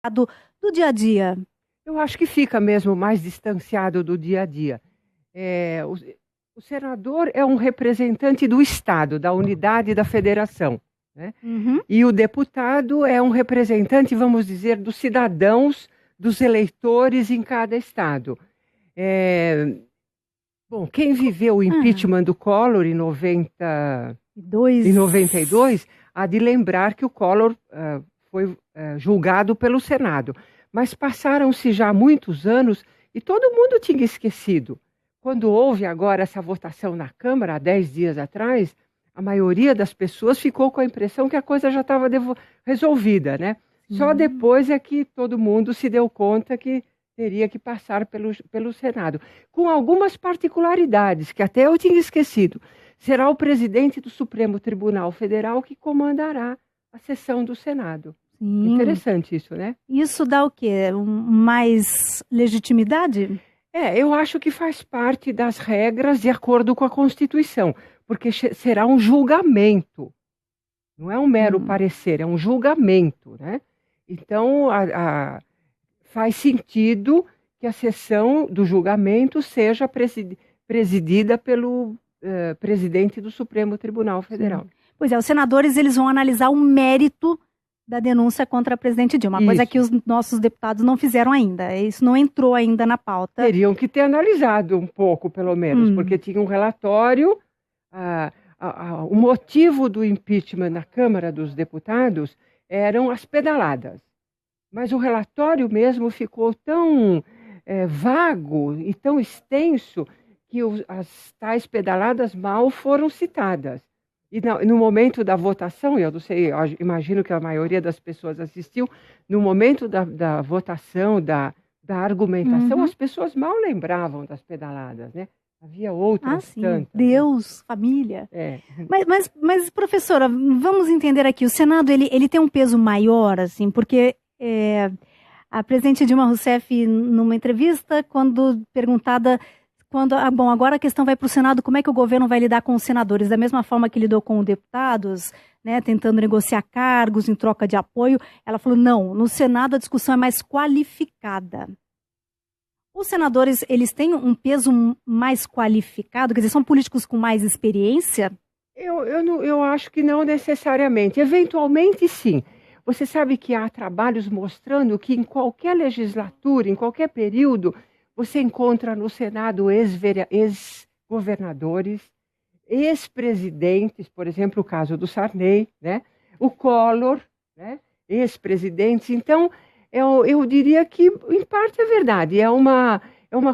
do dia a dia? Eu acho que fica mesmo mais distanciado do dia a dia. O senador é um representante do Estado, da unidade da federação, né? Uhum. E o deputado é um representante, vamos dizer, dos cidadãos, dos eleitores em cada estado. Bom, quem viveu o impeachment do Collor em 92, há de lembrar que o Collor foi julgado pelo Senado. Mas passaram-se já muitos anos e todo mundo tinha esquecido. Quando houve agora essa votação na Câmara, há 10 dias atrás, a maioria das pessoas ficou com a impressão que a coisa já estava resolvida, né? Só depois é que todo mundo se deu conta que teria que passar pelo Senado. Com algumas particularidades, que até eu tinha esquecido. Será o presidente do Supremo Tribunal Federal que comandará a sessão do Senado. Sim. Interessante isso, né? Isso dá o quê? Mais legitimidade? Eu acho que faz parte das regras de acordo com a Constituição, porque será um julgamento, não é um mero parecer, é um julgamento, né? Então, faz sentido que a sessão do julgamento seja presidida pelo presidente do Supremo Tribunal Federal. Sim. Pois é, os senadores eles vão analisar o mérito da denúncia contra a presidente Dilma, uma coisa que os nossos deputados não fizeram ainda. Isso não entrou ainda na pauta. Teriam que ter analisado um pouco, pelo menos, porque tinha um relatório. O motivo do impeachment na Câmara dos Deputados eram as pedaladas. Mas o relatório mesmo ficou tão vago e tão extenso que as tais pedaladas mal foram citadas. E no momento da votação, eu não sei, eu imagino que a maioria das pessoas assistiu, no momento da votação, da argumentação, as pessoas mal lembravam das pedaladas, né? Havia outras tantas. Deus, né? Família. Mas, professora, vamos entender aqui, o Senado ele tem um peso maior, assim, porque a presidente Dilma Rousseff, numa entrevista, quando perguntada... agora a questão vai para o Senado, como é que o governo vai lidar com os senadores? Da mesma forma que lidou com os deputados, né, tentando negociar cargos em troca de apoio, ela falou, não, no Senado a discussão é mais qualificada. Os senadores, eles têm um peso mais qualificado? Quer dizer, são políticos com mais experiência? Eu acho que não necessariamente. Eventualmente, sim. Você sabe que há trabalhos mostrando que em qualquer legislatura, em qualquer período, você encontra no Senado ex-governadores, ex-presidentes, por exemplo, o caso do Sarney, né? O Collor, né? Ex-presidentes. Então, eu diria que, em parte, é verdade. É uma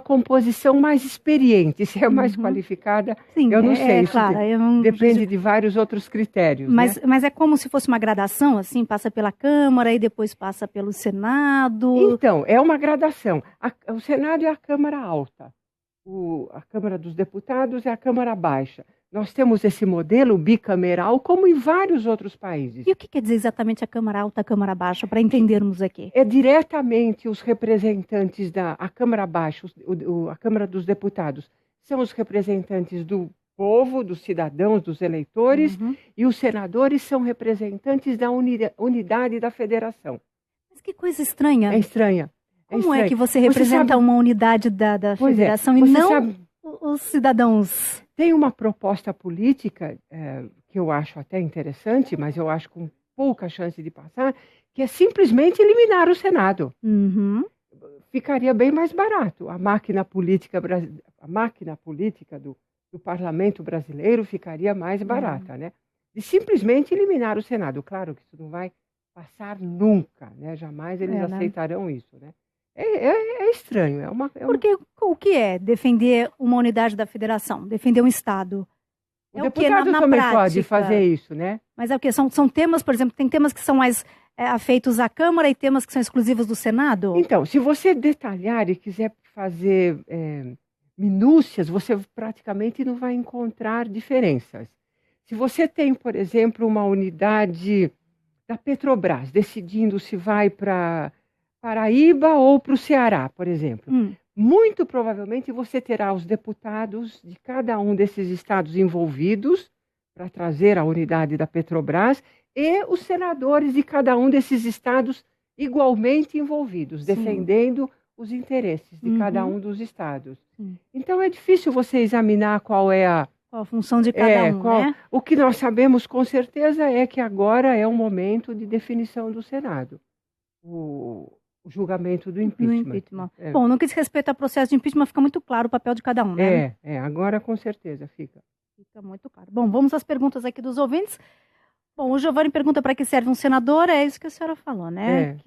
composição mais experiente, se é mais qualificada, sim, eu não sei. Claro, depende de vários outros critérios. Mas é como se fosse uma gradação, assim, passa pela Câmara e depois passa pelo Senado? Então, é uma gradação. O Senado é a Câmara alta, a Câmara dos Deputados é a Câmara baixa. Nós temos esse modelo bicameral, como em vários outros países. E o que quer dizer exatamente a Câmara alta e a Câmara baixa, para entendermos aqui? É diretamente os representantes a Câmara baixa, a Câmara dos Deputados, são os representantes do povo, dos cidadãos, dos eleitores, e os senadores são representantes da unidade da federação. Mas que coisa estranha. É estranha. Como é que você representa uma unidade da federação e não os cidadãos? Tem uma proposta política que eu acho até interessante, mas eu acho com pouca chance de passar, que é simplesmente eliminar o Senado. Ficaria bem mais barato. A máquina política do parlamento brasileiro ficaria mais barata, né? De simplesmente eliminar o Senado. Claro que isso não vai passar nunca, né? Jamais eles aceitarão isso, né? É estranho. Porque o que é defender uma unidade da federação? Defender um Estado? O deputado também pode fazer isso, né? Mas é o quê? São temas, por exemplo, tem temas que são mais afeitos à Câmara e temas que são exclusivos do Senado? Então, se você detalhar e quiser fazer minúcias, você praticamente não vai encontrar diferenças. Se você tem, por exemplo, uma unidade da Petrobras decidindo se vai para Paraíba ou para o Ceará, por exemplo. Muito provavelmente você terá os deputados de cada um desses estados envolvidos para trazer a unidade da Petrobras e os senadores de cada um desses estados igualmente envolvidos, Sim. defendendo os interesses de cada Uhum. um dos estados. Sim. Então é difícil você examinar qual é Qual a função de cada um, né? O que nós sabemos com certeza é que agora é o momento de definição do Senado. O julgamento do impeachment. Bom, no que diz respeito ao processo de impeachment, fica muito claro o papel de cada um, né? Agora com certeza fica. Fica muito claro. Bom, vamos às perguntas aqui dos ouvintes. Bom, o Giovanni pergunta para que serve um senador, é isso que a senhora falou, né?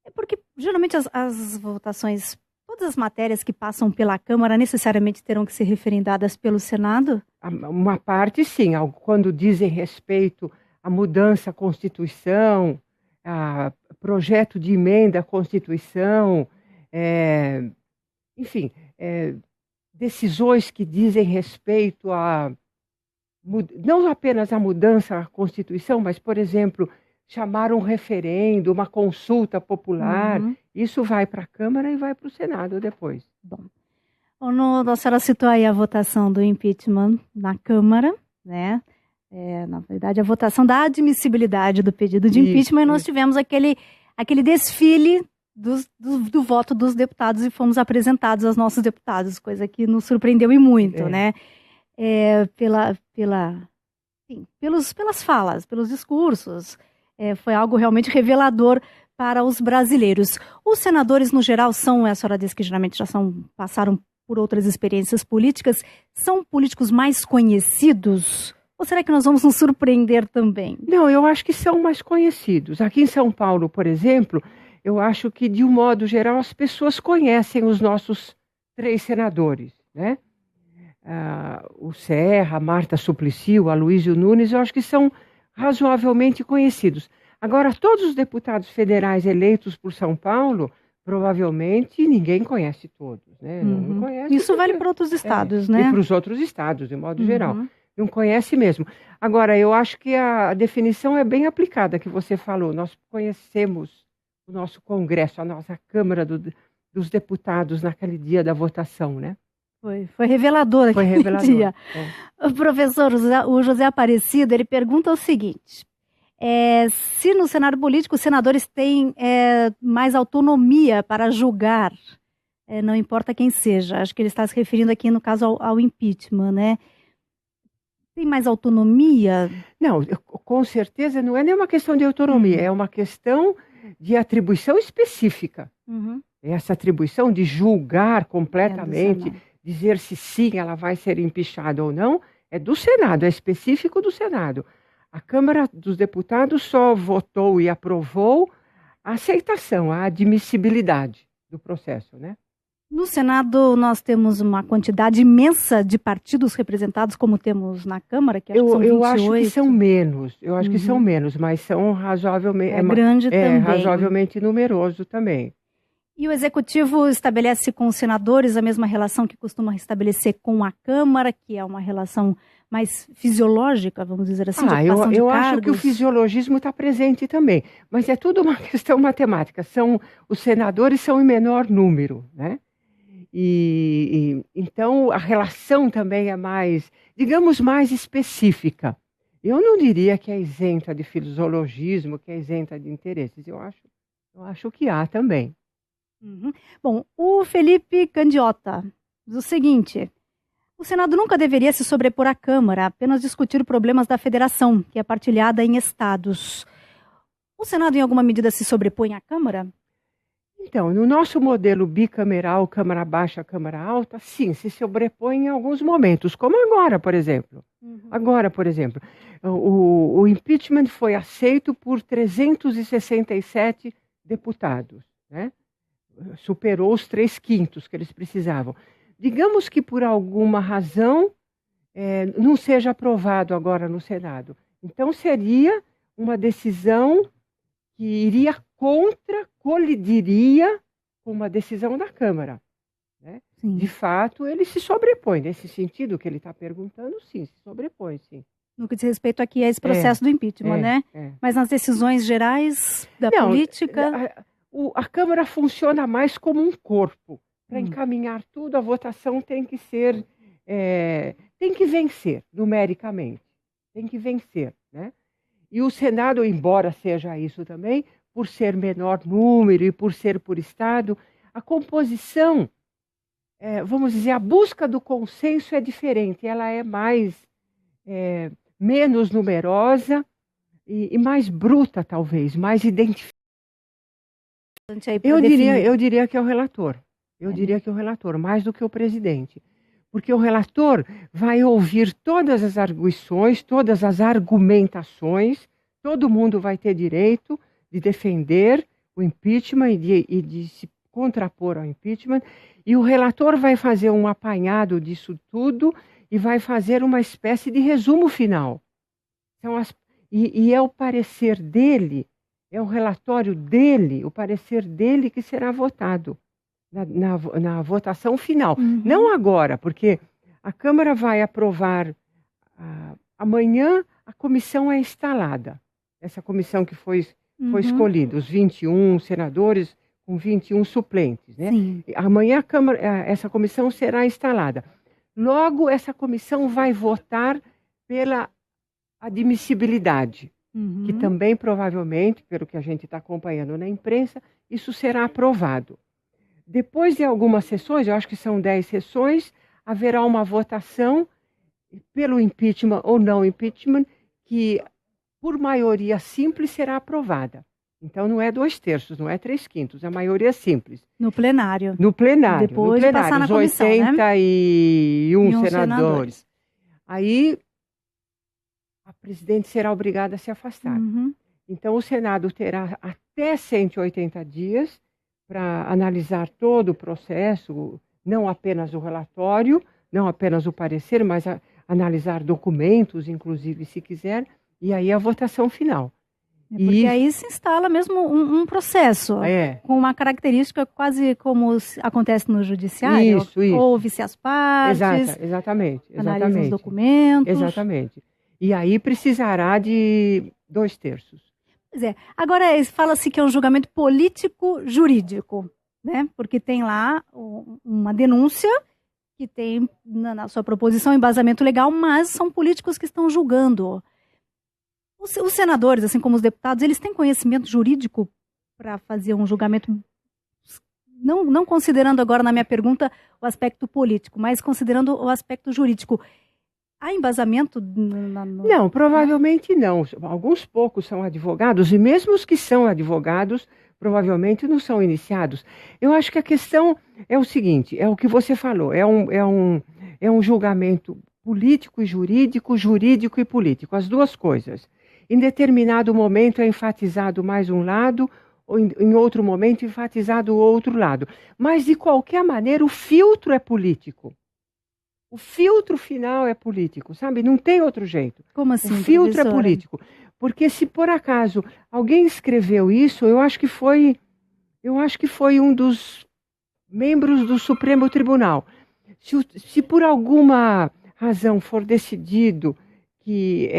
É porque geralmente as votações, todas as matérias que passam pela Câmara necessariamente terão que ser referendadas pelo Senado? Uma parte sim, quando dizem respeito à mudança à Constituição, a projeto de emenda à Constituição, enfim, decisões que dizem respeito a não apenas a mudança à Constituição, mas, por exemplo, chamar um referendo, uma consulta popular, isso vai para a Câmara e vai para o Senado depois. Bom, a senhora citou aí a votação do impeachment na Câmara, né? Na verdade, a votação da admissibilidade do pedido de impeachment, e nós tivemos aquele desfile do voto dos deputados e fomos apresentados aos nossos deputados, coisa que nos surpreendeu e muito, né? Pelas falas, pelos discursos, foi algo realmente revelador para os brasileiros. Os senadores, no geral, a senhora disse que geralmente passaram por outras experiências políticas, são políticos mais conhecidos? Ou será que nós vamos nos surpreender também? Não, eu acho que são mais conhecidos. Aqui em São Paulo, por exemplo, eu acho que, de um modo geral, as pessoas conhecem os nossos 3 senadores, né? O Serra, a Marta Suplicy, o Aloysio Nunes, eu acho que são razoavelmente conhecidos. Agora, todos os deputados federais eleitos por São Paulo, provavelmente ninguém conhece todos, né? Não conhece. Isso vale para outros estados, né? E para os outros estados, de modo geral. Não conhece mesmo. Agora, eu acho que a definição é bem aplicada, que você falou. Nós conhecemos o nosso Congresso, a nossa Câmara dos Deputados naquele dia da votação, né? Foi revelador aquele dia. O professor o José Aparecido, ele pergunta o seguinte: se no cenário político os senadores têm mais autonomia para julgar, não importa quem seja, acho que ele está se referindo aqui no caso ao impeachment, né? Tem mais autonomia? Não, com certeza não é nem uma questão de autonomia, é uma questão de atribuição específica. Essa atribuição de julgar completamente, dizer se sim, ela vai ser impeachada ou não, é do Senado, é específico do Senado. A Câmara dos Deputados só votou e aprovou a aceitação, a admissibilidade do processo, né? No Senado, nós temos uma quantidade imensa de partidos representados, como temos na Câmara, que acho que são 28. Eu acho que são menos, que são menos, mas são razoavelmente... grande também. Razoavelmente numeroso também. E o Executivo estabelece com os senadores a mesma relação que costuma estabelecer com a Câmara, que é uma relação mais fisiológica, vamos dizer assim, de ocupação de eu cargos. acho que o fisiologismo está presente também, mas é tudo uma questão matemática. Os senadores são em menor número, né? Então a relação também é mais, digamos, mais específica. Eu não diria que é isenta de fisiologismo, que é isenta de interesses. Eu acho que há também. Bom, o Felipe Candiota diz o seguinte: o Senado nunca deveria se sobrepor à Câmara, apenas discutir problemas da federação, que é partilhada em estados. O Senado, em alguma medida, se sobrepõe à Câmara? Então, no nosso modelo bicameral, Câmara Baixa, Câmara Alta, sim, se sobrepõe em alguns momentos, como agora, por exemplo. Agora, por exemplo, o impeachment foi aceito por 367 deputados, né? Superou os 3/5 que eles precisavam. Digamos que por alguma razão não seja aprovado agora no Senado. Então seria uma decisão que iria colidiria com uma decisão da Câmara, né? De fato, ele se sobrepõe. Nesse sentido que ele está perguntando, sim, se sobrepõe, sim. No que diz respeito aqui a esse processo do impeachment, né? Mas nas decisões gerais da política... A Câmara funciona mais como um corpo. Para encaminhar tudo, a votação tem que ser, tem que vencer numericamente, tem que vencer, né? E o Senado, embora seja isso também, por ser menor número e por ser por estado, a composição, vamos dizer, a busca do consenso é diferente, ela é menos numerosa e mais bruta, talvez, mais identificada. Eu diria que é o relator. Diria que é o relator, mais do que o presidente. Porque o relator vai ouvir todas as arguições, todas as argumentações, todo mundo vai ter direito de defender o impeachment e de se contrapor ao impeachment, e o relator vai fazer um apanhado disso tudo e vai fazer uma espécie de resumo final. E é o parecer dele, é o relatório dele, o parecer dele que será votado na votação final. Não agora, porque a Câmara vai aprovar amanhã, a comissão é instalada. Essa comissão que foi escolhida, os 21 senadores com 21 suplentes. Né? Amanhã essa comissão será instalada. Logo, essa comissão vai votar pela admissibilidade, que também provavelmente, pelo que a gente está acompanhando na imprensa, isso será aprovado. Depois de algumas sessões, eu acho que são 10 sessões, haverá uma votação pelo impeachment ou não impeachment, que por maioria simples será aprovada. Então não é 2/3, não é 3/5, é a maioria simples. No plenário. No plenário. Depois de passar na comissão, 81 senadores. Aí a presidente será obrigada a se afastar. Então o Senado terá até 180 dias para analisar todo o processo, não apenas o relatório, não apenas o parecer, mas analisar documentos, inclusive, se quiser, e aí a votação final. Porque aí se instala mesmo um processo, com uma característica quase como acontece no judiciário. Isso. Ouve-se as partes, exatamente. Analisa os documentos. Exatamente. E aí precisará de 2/3. Pois é. Agora, fala-se que é um julgamento político-jurídico, né? Porque tem lá uma denúncia que tem na sua proposição embasamento legal, mas são políticos que estão julgando. Os senadores, assim como os deputados, eles têm conhecimento jurídico para fazer um julgamento, não considerando agora na minha pergunta o aspecto político, mas considerando o aspecto jurídico. Há embasamento? Não, provavelmente não. Alguns poucos são advogados, e mesmo os que são advogados, provavelmente não são iniciados. Eu acho que a questão é o seguinte, é o que você falou, é um julgamento político e jurídico, jurídico e político, as duas coisas. Em determinado momento é enfatizado mais um lado, ou em outro momento enfatizado o outro lado. Mas, de qualquer maneira, o filtro é político. O filtro final é político, sabe? Não tem outro jeito. Como assim, o filtro professora? É político. Porque se por acaso alguém escreveu isso, eu acho que foi um dos membros do Supremo Tribunal. Se por alguma razão for decidido que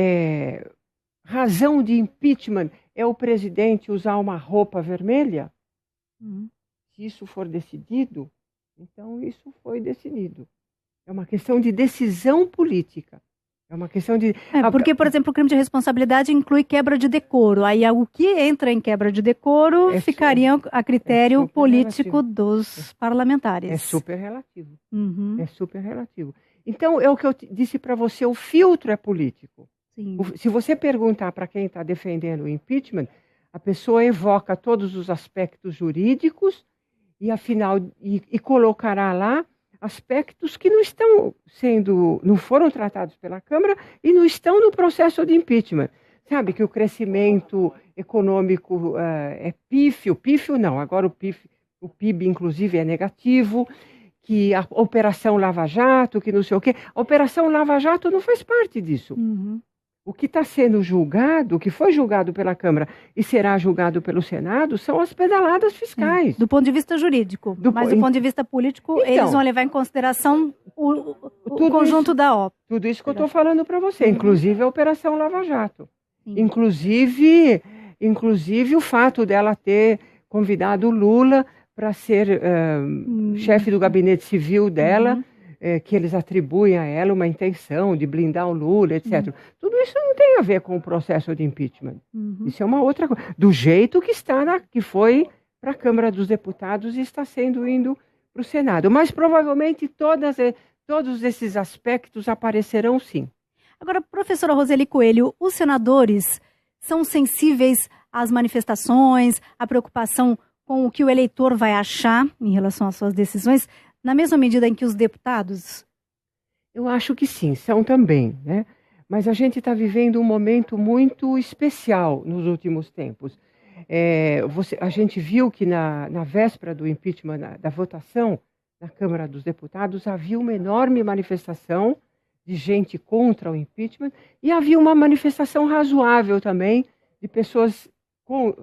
razão de impeachment é o presidente usar uma roupa vermelha, se isso for decidido, então isso foi decidido. É uma questão de decisão política. É uma questão de... porque, por exemplo, o crime de responsabilidade inclui quebra de decoro. Aí o que entra em quebra de decoro ficaria a critério político dos parlamentares. É super relativo. É super relativo. Então, é o que eu disse para você, o filtro é político. Sim. Se você perguntar para quem está defendendo o impeachment, a pessoa evoca todos os aspectos jurídicos e, afinal, e colocará lá aspectos que não foram tratados pela Câmara e não estão no processo de impeachment. Sabe que o crescimento econômico é pífio não, agora o PIB inclusive é negativo, que a Operação Lava Jato, que não sei o quê. A Operação Lava Jato não faz parte disso. O que está sendo julgado, o que foi julgado pela Câmara e será julgado pelo Senado, são as pedaladas fiscais. Do ponto de vista jurídico. Mas do ponto de vista político, então, eles vão levar em consideração o conjunto da OP. Tudo isso que eu estou falando para você, inclusive a Operação Lava Jato. Inclusive o fato dela ter convidado o Lula para ser chefe do gabinete civil dela que eles atribuem a ela uma intenção de blindar o Lula, etc. Tudo isso não tem a ver com o processo de impeachment. Isso é uma outra coisa. Do jeito que que foi para a Câmara dos Deputados e está indo para o Senado. Mas provavelmente todos esses aspectos aparecerão sim. Agora, professora Roseli Coelho, os senadores são sensíveis às manifestações, à preocupação com o que o eleitor vai achar em relação às suas decisões, na mesma medida em que os deputados? Eu acho que sim, são também, né? Mas a gente está vivendo um momento muito especial nos últimos tempos. A gente viu que na véspera do impeachment, da votação na Câmara dos Deputados, havia uma enorme manifestação de gente contra o impeachment e havia uma manifestação razoável também de pessoas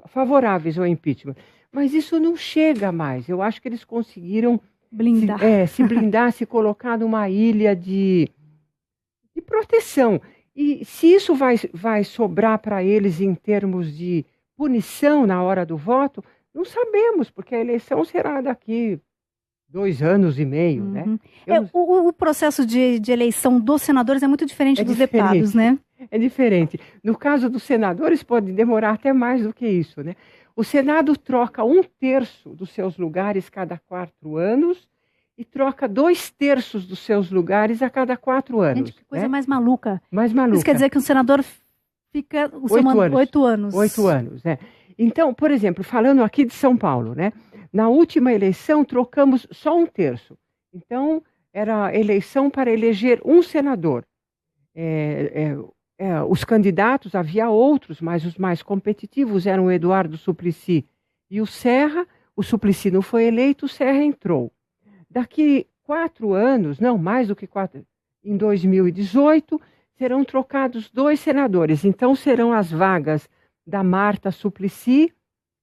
favoráveis ao impeachment. Mas isso não chega mais. Eu acho que eles conseguiram se blindar, se colocar numa ilha de proteção. E se isso vai sobrar para eles em termos de punição na hora do voto, não sabemos, porque a eleição será daqui 2 anos e meio, né? O processo de eleição dos senadores é muito diferente dos deputados, né? É diferente. No caso dos senadores, pode demorar até mais do que isso, né? O Senado troca 1/3 dos seus lugares cada 4 anos e troca 2/3 dos seus lugares a cada 4 anos. Gente, que coisa mais maluca. Mais maluca. Isso quer dizer que um senador fica 8 anos. 8 anos, né? Então, por exemplo, falando aqui de São Paulo, né? Na última eleição, trocamos só 1/3. Então, era eleição para eleger um senador. Os candidatos, havia outros, mas os mais competitivos eram o Eduardo Suplicy e o Serra. O Suplicy não foi eleito, o Serra entrou. Daqui 4 anos, não, mais do que 4, em 2018, serão trocados 2 senadores. Então, serão as vagas da Marta Suplicy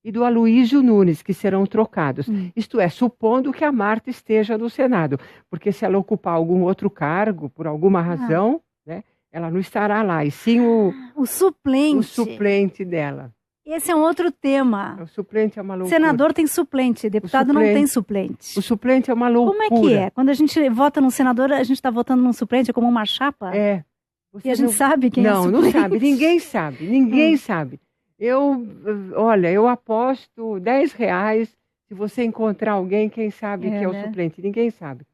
e do Aloysio Nunes, que serão trocados. Isto é, supondo que a Marta esteja no Senado, porque se ela ocupar algum outro cargo, por alguma razão, né, ela não estará lá, e sim o suplente dela. Esse é um outro tema. O suplente é uma loucura. Senador tem suplente, deputado não tem suplente. O suplente é uma loucura. Como é que é? Quando a gente vota num senador, a gente está votando num suplente, é como uma chapa? E a gente sabe quem é o suplente? Não sabe, ninguém sabe. Eu aposto R$10 se você encontrar alguém, quem sabe que é o suplente. Ninguém sabe.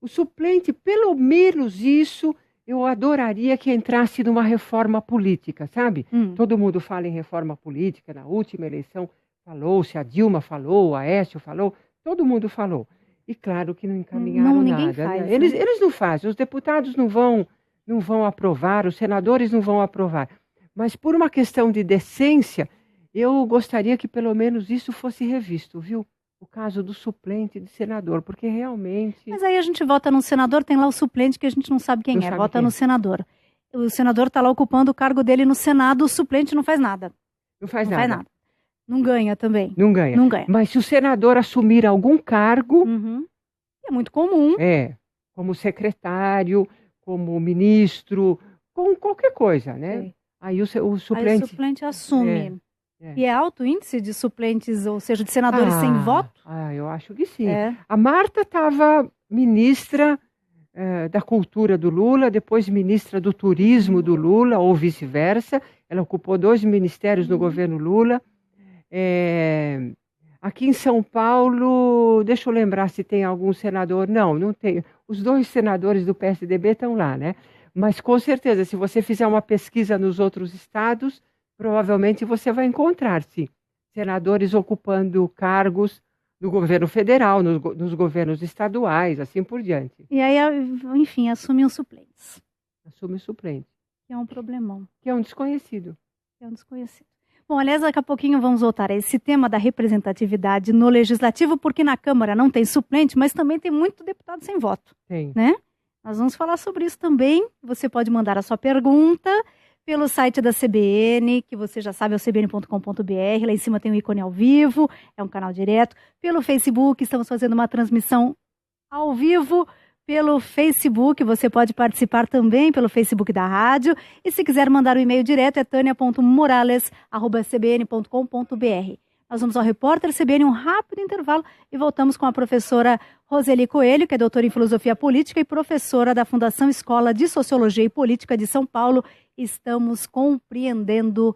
O suplente, pelo menos isso, eu adoraria que entrasse numa reforma política, sabe? Todo mundo fala em reforma política, na última eleição falou-se, a Dilma falou, a Aécio falou, todo mundo falou. E claro que não encaminharam nada. Faz, né? Eles não fazem, os deputados não vão aprovar, os senadores não vão aprovar. Mas por uma questão de decência, eu gostaria que pelo menos isso fosse revisto, viu? O caso do suplente de senador, porque realmente... Mas aí a gente vota no senador, tem lá o suplente que a gente não sabe quem é, vota no senador. O senador está lá ocupando o cargo dele no Senado, o suplente não faz nada. Não faz nada. Não ganha também. Não ganha. Mas se o senador assumir algum cargo... É muito comum. Como secretário, como ministro, com qualquer coisa, né? Aí o suplente... Aí o suplente assume. E é alto o índice de suplentes, ou seja, de senadores sem voto? Eu acho que sim. A Marta estava ministra da Cultura do Lula, depois ministra do Turismo do Lula, ou vice-versa. Ela ocupou 2 ministérios no governo Lula. Aqui em São Paulo, deixa eu lembrar se tem algum senador. Não tem. Os 2 senadores do PSDB estão lá, né? Mas com certeza, se você fizer uma pesquisa nos outros estados, provavelmente você vai encontrar, sim, senadores ocupando cargos no governo federal, nos governos estaduais, assim por diante. E aí, enfim, assumem os suplentes. Assume o suplente. Que é um problemão. Que é um desconhecido. Bom, aliás, daqui a pouquinho vamos voltar a esse tema da representatividade no Legislativo, porque na Câmara não tem suplente, mas também tem muito deputado sem voto. Tem. Né? Nós vamos falar sobre isso também. Você pode mandar a sua pergunta pelo site da CBN, que você já sabe, é o cbn.com.br. Lá em cima tem um ícone ao vivo, é um canal direto. Pelo Facebook, estamos fazendo uma transmissão ao vivo. Pelo Facebook, você pode participar também pelo Facebook da rádio. E se quiser mandar um e-mail direto, é tania.morales@cbn.com.br. Nós vamos ao repórter CBN, um rápido intervalo e voltamos com a professora Roseli Coelho, que é doutora em Filosofia Política e professora da Fundação Escola de Sociologia e Política de São Paulo. Estamos compreendendo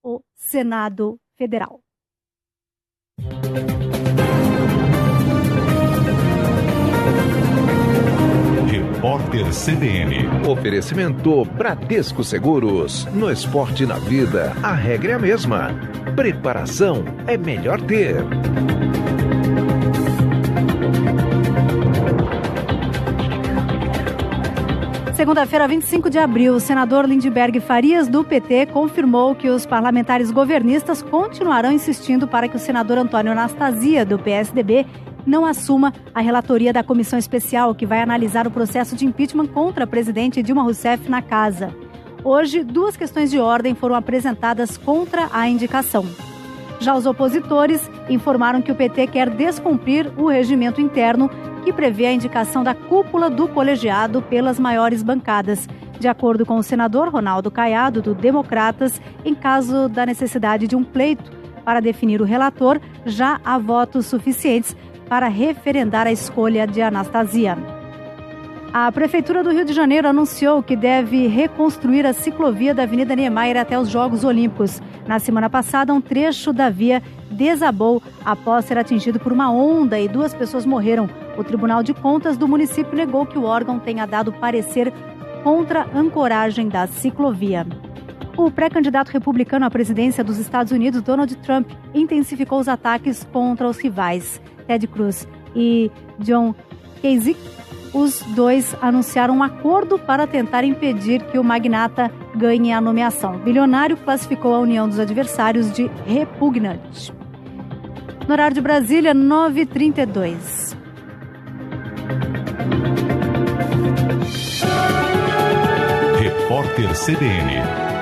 o Senado Federal. Repórter CBN. Oferecimento Bradesco Seguros. No esporte e na vida, a regra é a mesma. Preparação é melhor ter. Segunda-feira, 25 de abril, o senador Lindbergh Farias, do PT, confirmou que os parlamentares governistas continuarão insistindo para que o senador Antônio Anastasia, do PSDB, não assuma a relatoria da comissão especial que vai analisar o processo de impeachment contra a presidente Dilma Rousseff na casa. Hoje, 2 questões de ordem foram apresentadas contra a indicação. Já os opositores informaram que o PT quer descumprir o regimento interno que prevê a indicação da cúpula do colegiado pelas maiores bancadas. De acordo com o senador Ronaldo Caiado, do Democratas, em caso da necessidade de um pleito para definir o relator, já há votos suficientes para referendar a escolha de Anastasia. A Prefeitura do Rio de Janeiro anunciou que deve reconstruir a ciclovia da Avenida Niemeyer até os Jogos Olímpicos. Na semana passada, um trecho da via desabou após ser atingido por uma onda e 2 pessoas morreram. O Tribunal de Contas do município negou que o órgão tenha dado parecer contra a ancoragem da ciclovia. O pré-candidato republicano à presidência dos Estados Unidos, Donald Trump, intensificou os ataques contra os rivais. Ted Cruz e John Kasich, os 2 anunciaram um acordo para tentar impedir que o magnata ganhe a nomeação. O bilionário classificou a união dos adversários de repugnante. No horário de Brasília, 9h32. Repórter CBN.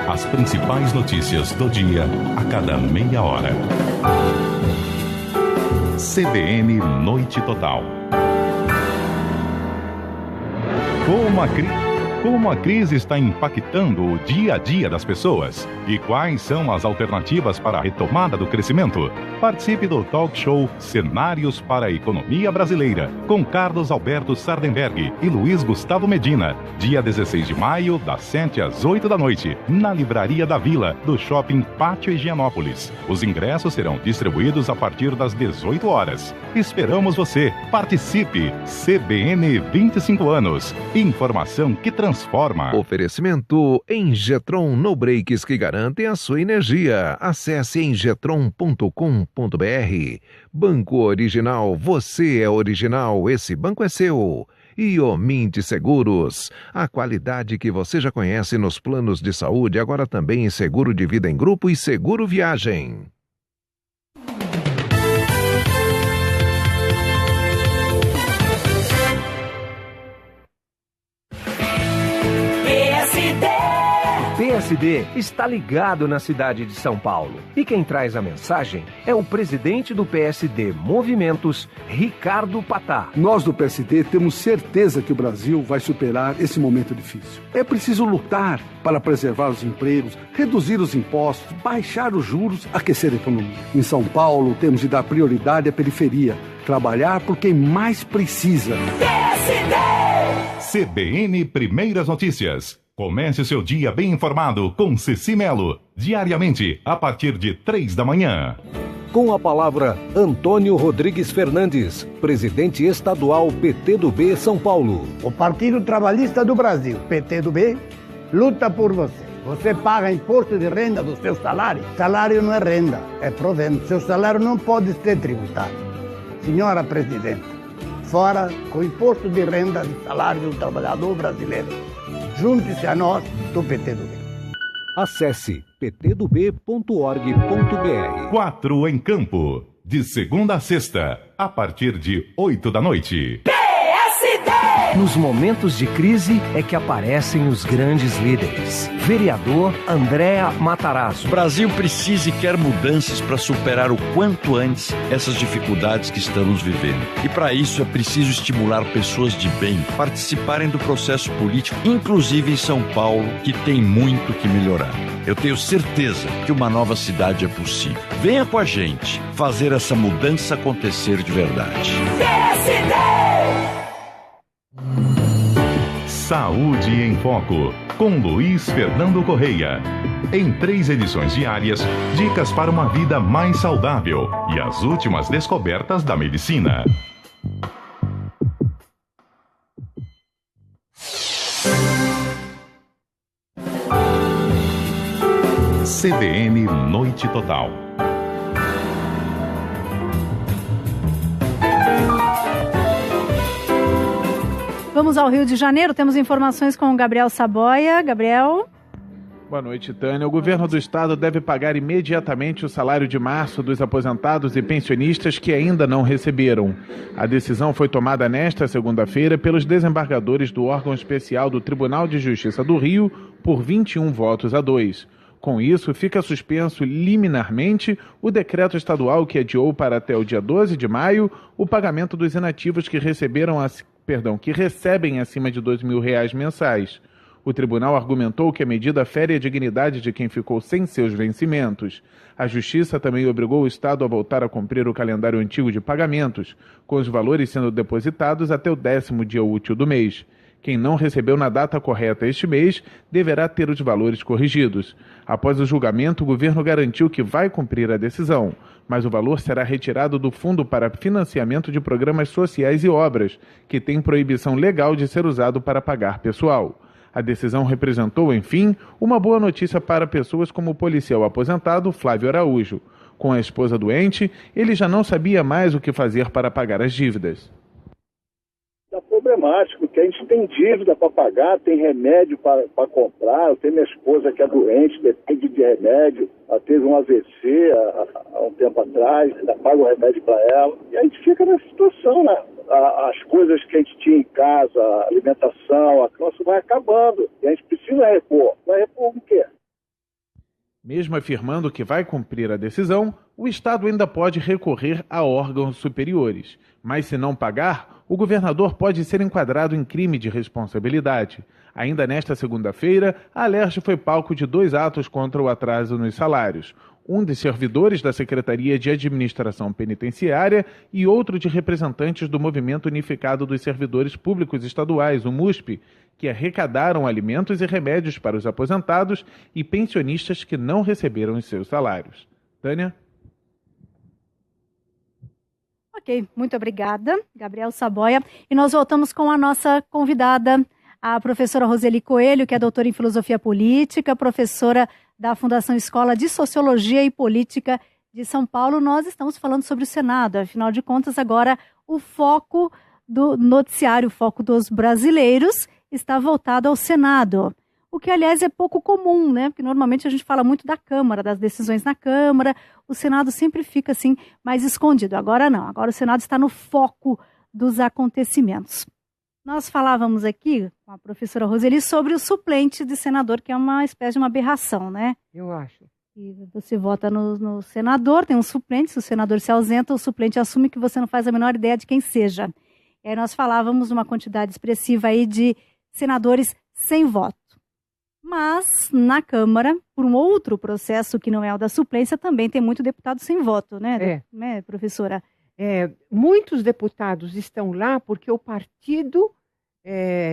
As principais notícias do dia a cada meia hora. CBN Noite Total. Como a crise está impactando o dia a dia das pessoas? E quais são as alternativas para a retomada do crescimento? Participe do talk show Cenários para a Economia Brasileira, com Carlos Alberto Sardenberg e Luiz Gustavo Medina, dia 16 de maio, das 7 às 8 da noite, na Livraria da Vila, do Shopping Pátio Higienópolis. Os ingressos serão distribuídos a partir das 18 horas. Esperamos você! Participe! CBN 25 anos. Informação que transforma. Oferecimento Engetron No Breaks, que garantem a sua energia. Acesse engetron.com.br. Banco Original, você é original, esse banco é seu. E o Mint Seguros, a qualidade que você já conhece nos planos de saúde, agora também em seguro de vida em grupo e seguro viagem. O PSD está ligado na cidade de São Paulo. E quem traz a mensagem é o presidente do PSD Movimentos, Ricardo Patá. Nós do PSD temos certeza que o Brasil vai superar esse momento difícil. É preciso lutar para preservar os empregos, reduzir os impostos, baixar os juros, aquecer a economia. Em São Paulo, temos de dar prioridade à periferia, trabalhar por quem mais precisa. PSD! CBN Primeiras Notícias. Comece o seu dia bem informado com Ceci Melo, diariamente, a partir de 3 da manhã. Com a palavra, Antônio Rodrigues Fernandes, presidente estadual PTdoB São Paulo. O Partido Trabalhista do Brasil, PTdoB, luta por você. Você paga imposto de renda do seu salário. Salário não é renda, é provento. Seu salário não pode ser tributado. Senhora Presidente, fora com o imposto de renda de salário do trabalhador brasileiro. Junte-se a nós do PTdoB. Acesse ptdob.org.br. 4 em Campo, de segunda a sexta, a partir de 8 da noite. PSD! Nos momentos de crise é que aparecem os grandes líderes. Vereador Andréa Matarazzo. O Brasil precisa e quer mudanças para superar o quanto antes essas dificuldades que estamos vivendo. E para isso é preciso estimular pessoas de bem participarem do processo político, inclusive em São Paulo, que tem muito que melhorar. Eu tenho certeza que uma nova cidade é possível. Venha com a gente fazer essa mudança acontecer de verdade. PSD! Saúde em Foco, com Luiz Fernando Correia. Em 3 edições diárias, dicas para uma vida mais saudável e as últimas descobertas da medicina. CBN Noite Total. Vamos ao Rio de Janeiro, temos informações com o Gabriel Saboia. Gabriel? Boa noite, Tânia. O governo do estado deve pagar imediatamente o salário de março dos aposentados e pensionistas que ainda não receberam. A decisão foi tomada nesta segunda-feira pelos desembargadores do órgão especial do Tribunal de Justiça do Rio por 21 votos a 2. Com isso, fica suspenso liminarmente o decreto estadual que adiou para até o dia 12 de maio o pagamento dos inativos que recebem acima de R$2.000 mensais. O tribunal argumentou que a medida fere a dignidade de quem ficou sem seus vencimentos. A Justiça também obrigou o Estado a voltar a cumprir o calendário antigo de pagamentos, com os valores sendo depositados até o 10º dia útil do mês. Quem não recebeu na data correta este mês deverá ter os valores corrigidos. Após o julgamento, o governo garantiu que vai cumprir a decisão, mas o valor será retirado do Fundo para Financiamento de Programas Sociais e Obras, que tem proibição legal de ser usado para pagar pessoal. A decisão representou, enfim, uma boa notícia para pessoas como o policial aposentado Flávio Araújo. Com a esposa doente, ele já não sabia mais o que fazer para pagar as dívidas. É problemático, porque a gente tem dívida para pagar, tem remédio para comprar. Eu tenho minha esposa que é doente, depende de remédio. Ela teve um AVC há um tempo atrás, ainda paga o remédio para ela. E a gente fica nessa situação, né? As coisas que a gente tinha em casa, a alimentação, a nossa vai acabando. E a gente precisa repor. Vai repor o quê? Mesmo afirmando que vai cumprir a decisão, o Estado ainda pode recorrer a órgãos superiores. Mas se não pagar, o governador pode ser enquadrado em crime de responsabilidade. Ainda nesta segunda-feira, a Alerj foi palco de 2 atos contra o atraso nos salários. Um de servidores da Secretaria de Administração Penitenciária e outro de representantes do Movimento Unificado dos Servidores Públicos Estaduais, o MUSP, que arrecadaram alimentos e remédios para os aposentados e pensionistas que não receberam os seus salários. Tânia? Ok, muito obrigada, Gabriel Saboia. E nós voltamos com a nossa convidada, a professora Roseli Coelho, que é doutora em Filosofia Política, professora da Fundação Escola de Sociologia e Política de São Paulo. Nós estamos falando sobre o Senado. Afinal de contas, agora o foco do noticiário, o foco dos brasileiros, está voltado ao Senado. O que, aliás, é pouco comum, né? Porque normalmente a gente fala muito da Câmara, das decisões na Câmara. O Senado sempre fica, assim, mais escondido. Agora não. Agora o Senado está no foco dos acontecimentos. Nós falávamos aqui com a professora Roseli sobre o suplente de senador, que é uma espécie de uma aberração, né? Eu acho. E você vota no senador, tem um suplente, se o senador se ausenta, o suplente assume que você não faz a menor ideia de quem seja. E aí nós falávamos uma quantidade expressiva aí de senadores sem voto. Mas, na Câmara, por um outro processo que não é o da suplência, também tem muito deputado sem voto, né, né, professora? Muitos deputados estão lá porque o partido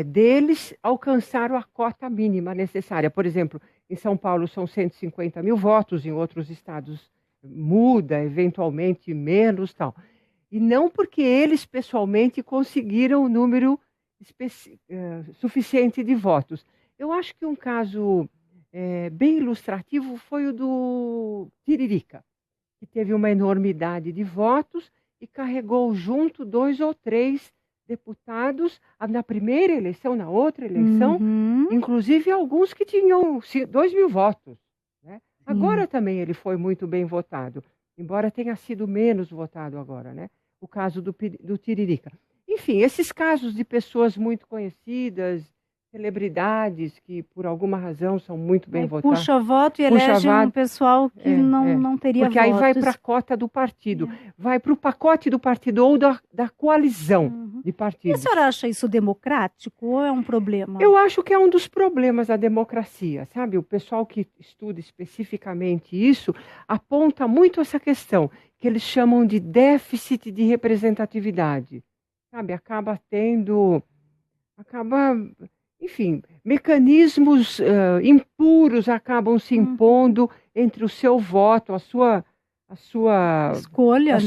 deles alcançaram a cota mínima necessária. Por exemplo, em São Paulo são 150 mil votos, em outros estados muda, eventualmente menos, tal. E não porque eles pessoalmente conseguiram o número suficiente de votos. Eu acho que um caso bem ilustrativo foi o do Tiririca, que teve uma enormidade de votos e carregou junto 2 ou 3 deputados na primeira eleição, na outra eleição, inclusive alguns que tinham 2.000 votos. Né? Agora também ele foi muito bem votado, embora tenha sido menos votado agora, né? O caso do Tiririca. enfim, esses casos de pessoas muito conhecidas, celebridades que por alguma razão são muito bem votadas. Puxa voto e elege um pessoal que não teria porque votos. aí vai para a cota do partido, vai para o pacote do partido ou da coalizão de partidos. E a senhora acha isso democrático ou é um problema? Eu acho que é um dos problemas da democracia, sabe? O pessoal que estuda especificamente isso aponta muito essa questão, que eles chamam de déficit de representatividade. Sabe? Enfim, mecanismos impuros acabam se impondo entre o seu voto, a sua escolha,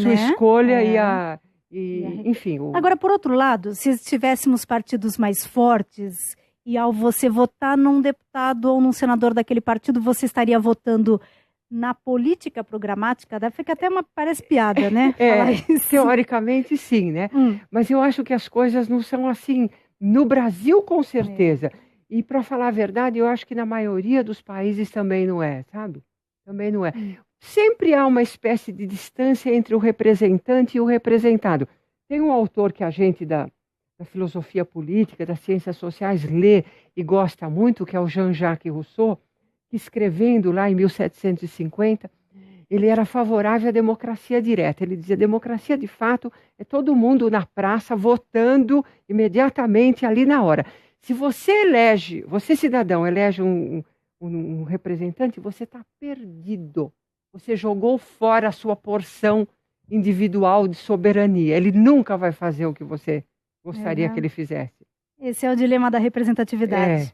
enfim. Agora, por outro lado, se tivéssemos partidos mais fortes e ao você votar num deputado ou num senador daquele partido, você estaria votando na política programática? Fica até parece piada, né? Teoricamente sim, né? Mas eu acho que as coisas não são assim. No Brasil, com certeza. E, para falar a verdade, eu acho que na maioria dos países também não é, sabe? Também não é. Sempre há uma espécie de distância entre o representante e o representado. Tem um autor que a gente da filosofia política, das ciências sociais, lê e gosta muito, que é o Jean-Jacques Rousseau, que escrevendo lá em 1750, ele era favorável à democracia direta. Ele dizia, democracia de fato é todo mundo na praça votando imediatamente ali na hora. Se você cidadão elege um representante, você está perdido. Você jogou fora a sua porção individual de soberania. Ele nunca vai fazer o que você gostaria que ele fizesse. Esse é o dilema da representatividade.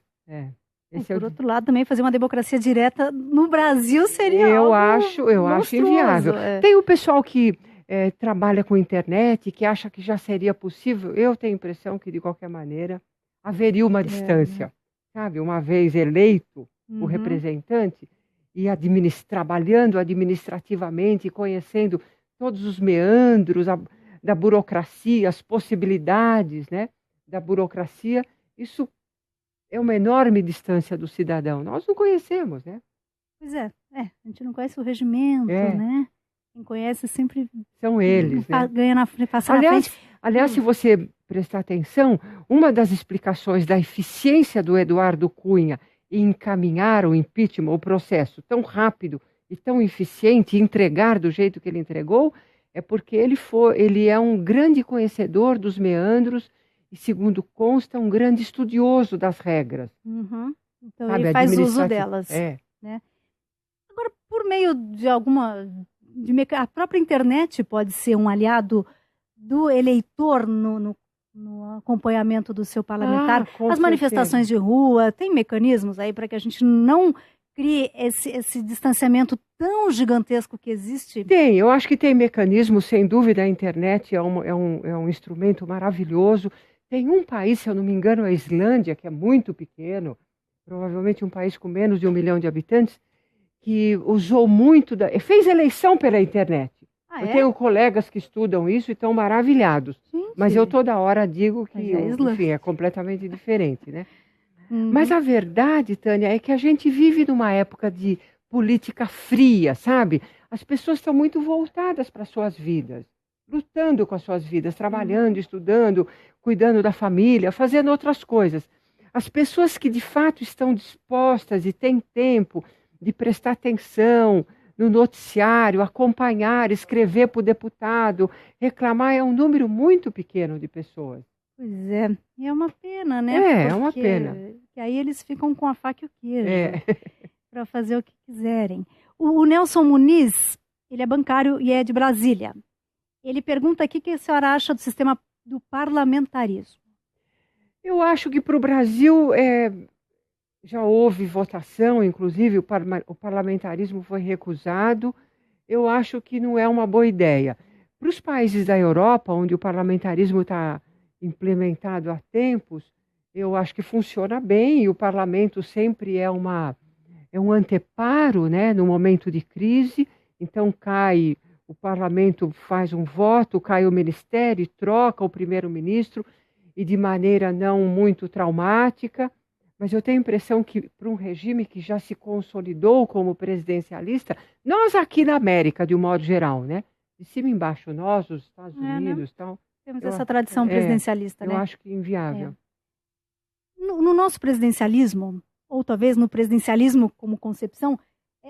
Por outro lado, também fazer uma democracia direta no Brasil seria eu acho inviável. Tem o pessoal que trabalha com internet, que acha que já seria possível. Eu tenho a impressão que, de qualquer maneira, haveria uma distância. Sabe? Uma vez eleito o representante e trabalhando administrativamente, conhecendo todos os meandros da burocracia, as possibilidades, né, da burocracia, isso é uma enorme distância do cidadão. Nós não conhecemos, né? Pois a gente não conhece o regimento, né? Quem conhece sempre... São eles, né? Ganha na frente, passa na frente. Aliás, se você prestar atenção, uma das explicações da eficiência do Eduardo Cunha em encaminhar o impeachment, o processo tão rápido e tão eficiente, e entregar do jeito que ele entregou, é porque ele é um grande conhecedor dos meandros e, segundo consta, um grande estudioso das regras. Então, sabe, ele faz uso delas. Né? Agora, por meio de a própria internet pode ser um aliado do eleitor no acompanhamento do seu parlamentar. As manifestações de rua, tem mecanismos aí para que a gente não crie esse distanciamento tão gigantesco que existe? Tem, eu acho que tem mecanismos, sem dúvida. A internet é um instrumento maravilhoso. Tem um país, se eu não me engano, a Islândia, que é muito pequeno, provavelmente um país com menos de 1 milhão de habitantes, que usou muito, fez eleição pela internet. Eu tenho colegas que estudam isso e estão maravilhados. Mas eu toda hora digo que, enfim, é completamente diferente, né? Mas a verdade, Tânia, é que a gente vive numa época de política fria, sabe? As pessoas estão muito voltadas para as suas vidas, lutando com as suas vidas, trabalhando, estudando, cuidando da família, fazendo outras coisas. As pessoas que de fato estão dispostas e têm tempo de prestar atenção no noticiário, acompanhar, escrever para o deputado, reclamar, é um número muito pequeno de pessoas. Pois é, e é uma pena, né? É uma pena. Que aí eles ficam com a faca e o queijo para fazer o que quiserem. O Nelson Muniz, ele é bancário e é de Brasília. Ele pergunta aqui o que a senhora acha do sistema do parlamentarismo. Eu acho que para o Brasil já houve votação, inclusive o parlamentarismo foi recusado. Eu acho que não é uma boa ideia. Para os países da Europa, onde o parlamentarismo está implementado há tempos, eu acho que funciona bem e o parlamento sempre é um anteparo, né, no momento de crise. Então o parlamento faz um voto, cai o ministério, troca o primeiro-ministro e de maneira não muito traumática. Mas eu tenho a impressão que para um regime que já se consolidou como presidencialista, nós aqui na América, de um modo geral, né? De cima e embaixo, nós, os Estados Unidos, tal, Temos essa tradição presidencialista, né? Eu acho que inviável. No nosso presidencialismo, ou talvez no presidencialismo como concepção,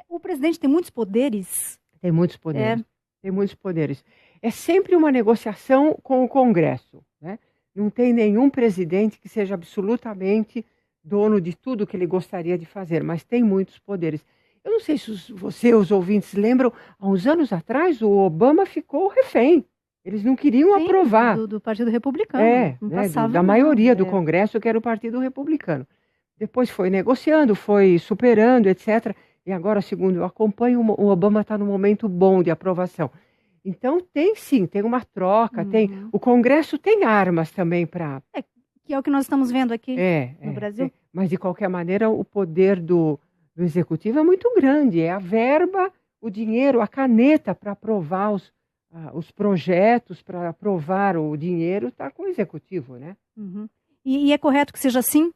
o presidente tem muitos poderes. Tem muitos poderes. Tem muitos poderes. É sempre uma negociação com o Congresso, né? Não tem nenhum presidente que seja absolutamente dono de tudo que ele gostaria de fazer, mas tem muitos poderes. Eu não sei se os ouvintes lembram, há uns anos atrás o Obama ficou refém. Eles não queriam aprovar. Do Partido Republicano. Da maioria do Congresso, que era o Partido Republicano. Depois foi negociando, foi superando, etc. E agora, segundo eu acompanho, o Obama está num momento bom de aprovação. Então, tem uma troca, o Congresso tem armas também para... Que é o que nós estamos vendo aqui no Brasil. Mas, de qualquer maneira, o poder do Executivo é muito grande. É a verba, o dinheiro, a caneta para aprovar os projetos, para aprovar o dinheiro, está com o Executivo, né? Uhum. E é correto que seja assim?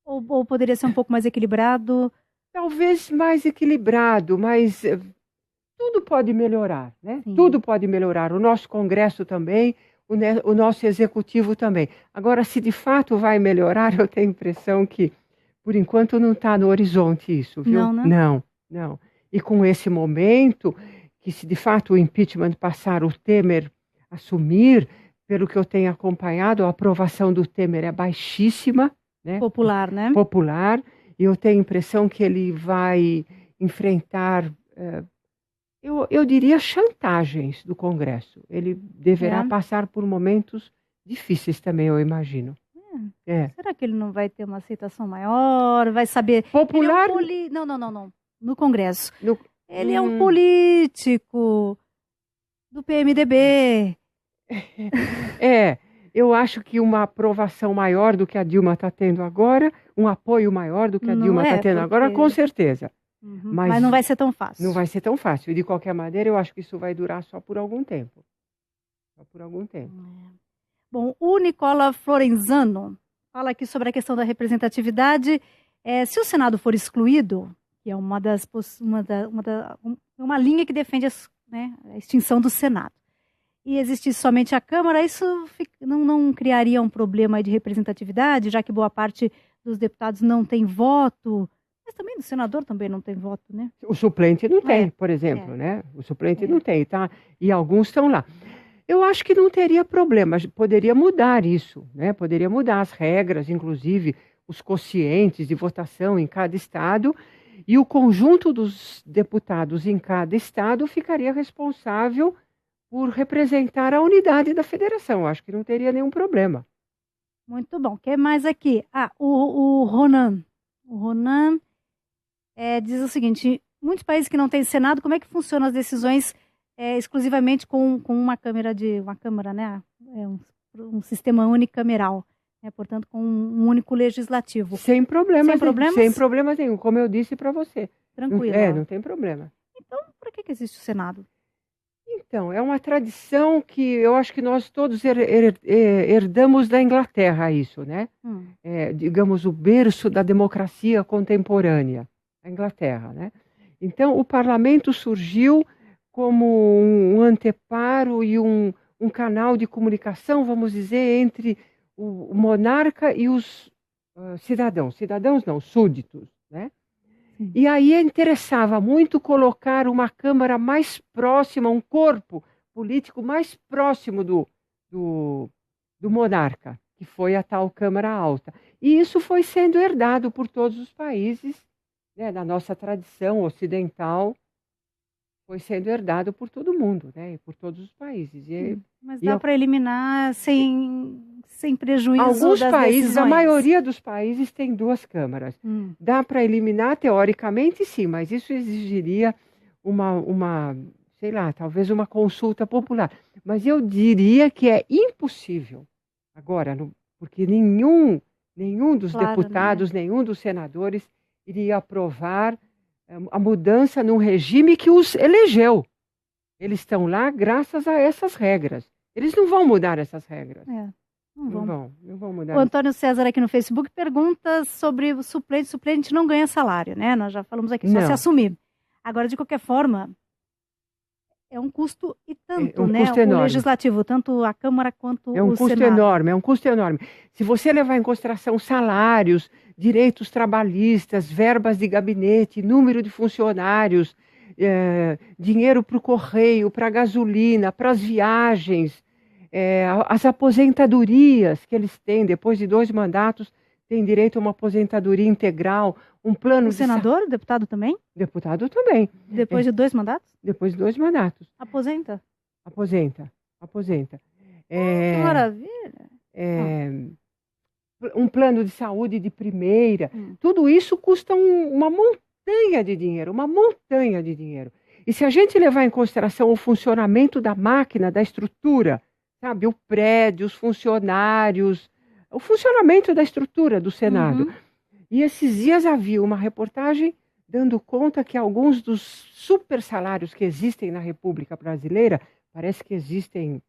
Ou poderia ser um pouco mais equilibrado? Talvez mais equilibrado, mas tudo pode melhorar, né? Sim. Tudo pode melhorar. O nosso Congresso também, o nosso Executivo também. Agora, se de fato vai melhorar, eu tenho a impressão que, por enquanto, não está no horizonte isso, viu? Não, né? Não. E com esse momento, que se de fato o impeachment passar, o Temer assumir, pelo que eu tenho acompanhado, a aprovação do Temer é baixíssima, né? Popular, né? Popular. E eu tenho a impressão que ele vai enfrentar, eu diria, chantagens do Congresso. Ele deverá passar por momentos difíceis também, eu imagino. Será que ele não vai ter uma aceitação maior? Vai saber... Popular? Não. No Congresso. Ele é um político do PMDB. Eu acho que uma aprovação maior do que a Dilma está tendo agora, um apoio maior do que a Dilma está tendo agora, com certeza. Uhum. Mas não vai ser tão fácil. Não vai ser tão fácil. E, de qualquer maneira, eu acho que isso vai durar só por algum tempo. Bom, o Nicola Florenzano fala aqui sobre a questão da representatividade. Se o Senado for excluído, que é uma linha que defende a extinção do Senado, e existisse somente a Câmara, isso não criaria um problema de representatividade, já que boa parte dos deputados não tem voto, mas também do senador também não tem voto, né? O suplente não tem, por exemplo, né? O suplente não tem, tá? E alguns estão lá. Eu acho que não teria problema, poderia mudar isso, né? Poderia mudar as regras, inclusive os quocientes de votação em cada estado, e o conjunto dos deputados em cada estado ficaria responsável por representar a unidade da federação. Acho que não teria nenhum problema. Muito bom. O que mais aqui? O Ronan. O Ronan diz o seguinte: muitos países que não têm Senado, como é que funcionam as decisões exclusivamente com uma câmara, né? Um sistema unicameral, né? Portanto, com um único legislativo. Sem problemas? Sem problemas nenhum, como eu disse para você. Tranquilo. Não tem problema. Então, para que existe o Senado? Então, é uma tradição que eu acho que nós todos herdamos da Inglaterra, isso, né? Digamos, o berço da democracia contemporânea, a Inglaterra, né? Então, o parlamento surgiu como um anteparo e um canal de comunicação, vamos dizer, entre o monarca e os cidadãos não, súditos, né? E aí interessava muito colocar uma Câmara mais próxima, um corpo político mais próximo do monarca, que foi a tal Câmara Alta. E isso foi sendo herdado por todos os países, né, da nossa tradição ocidental, foi sendo herdado por todo mundo, né, por todos os países. Mas dá para eliminar sem prejuízo alguns das países, decisões. A maioria dos países tem 2 câmaras. Dá para eliminar, teoricamente, sim, mas isso exigiria sei lá, talvez uma consulta popular. Mas eu diria que é impossível agora, porque nenhum dos deputados, né? Nenhum dos senadores iria aprovar a mudança num regime que os elegeu. Eles estão lá graças a essas regras. Eles não vão mudar essas regras. Não vão mudar. O Antônio César aqui no Facebook pergunta sobre o suplente. O suplente não ganha salário, né? Nós já falamos aqui, só se assumir. Agora, de qualquer forma, É um custo e tanto, um né? Custo o enorme. Legislativo, tanto a Câmara quanto o Senado. É um custo enorme, é um custo enorme. Se você levar em consideração salários, direitos trabalhistas, verbas de gabinete, número de funcionários, dinheiro para o correio, para a gasolina, para as viagens, as aposentadorias que eles têm, depois de 2 mandatos, têm direito a uma aposentadoria integral, um plano O senador, o deputado também? Deputado também. Depois de 2 mandatos? Depois de 2 mandatos. Aposenta? Aposenta. Que maravilha! Um plano de saúde de primeira. Tudo isso custa uma montanha de dinheiro, E se a gente levar em consideração o funcionamento da máquina, da estrutura, sabe, o prédio, os funcionários, o funcionamento da estrutura do Senado. E esses dias havia uma reportagem dando conta que alguns dos super salários que existem na República Brasileira, parece que existem,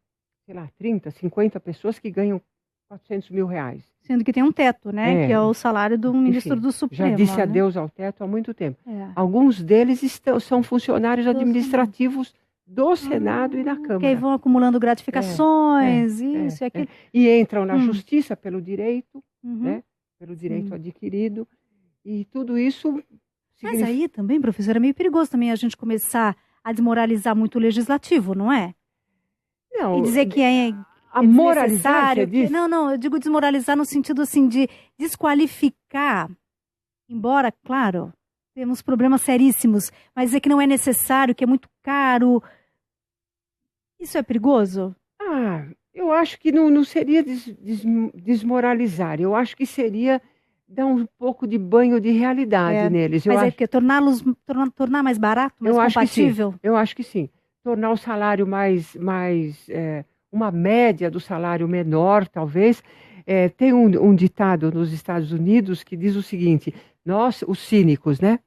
sei lá, 30, 50 pessoas que ganham 400 mil reais. Sendo que tem um teto, né? Que é o salário do ministro do Supremo. Já disse né? adeus ao teto há muito tempo. Alguns deles são funcionários administrativos do Senado e da Câmara. Que aí vão acumulando gratificações, isso e aquilo. E entram na justiça pelo direito, né? Pelo direito adquirido. E tudo isso... Mas aí também, professora, é meio perigoso também a gente começar a desmoralizar muito o legislativo, não é? Não. E dizer que a moralizar, você diz? Não, eu digo desmoralizar no sentido assim de desqualificar, embora, claro, temos problemas seríssimos, mas dizer que não é necessário, que é muito caro, isso é perigoso? Eu acho que não seria desmoralizar, eu acho que seria dar um pouco de banho de realidade neles. Mas é porque tornar mais barato, mais compatível? Eu acho que sim. Tornar o salário uma média do salário menor, talvez. Tem um ditado nos Estados Unidos que diz o seguinte, nós, os cínicos, né?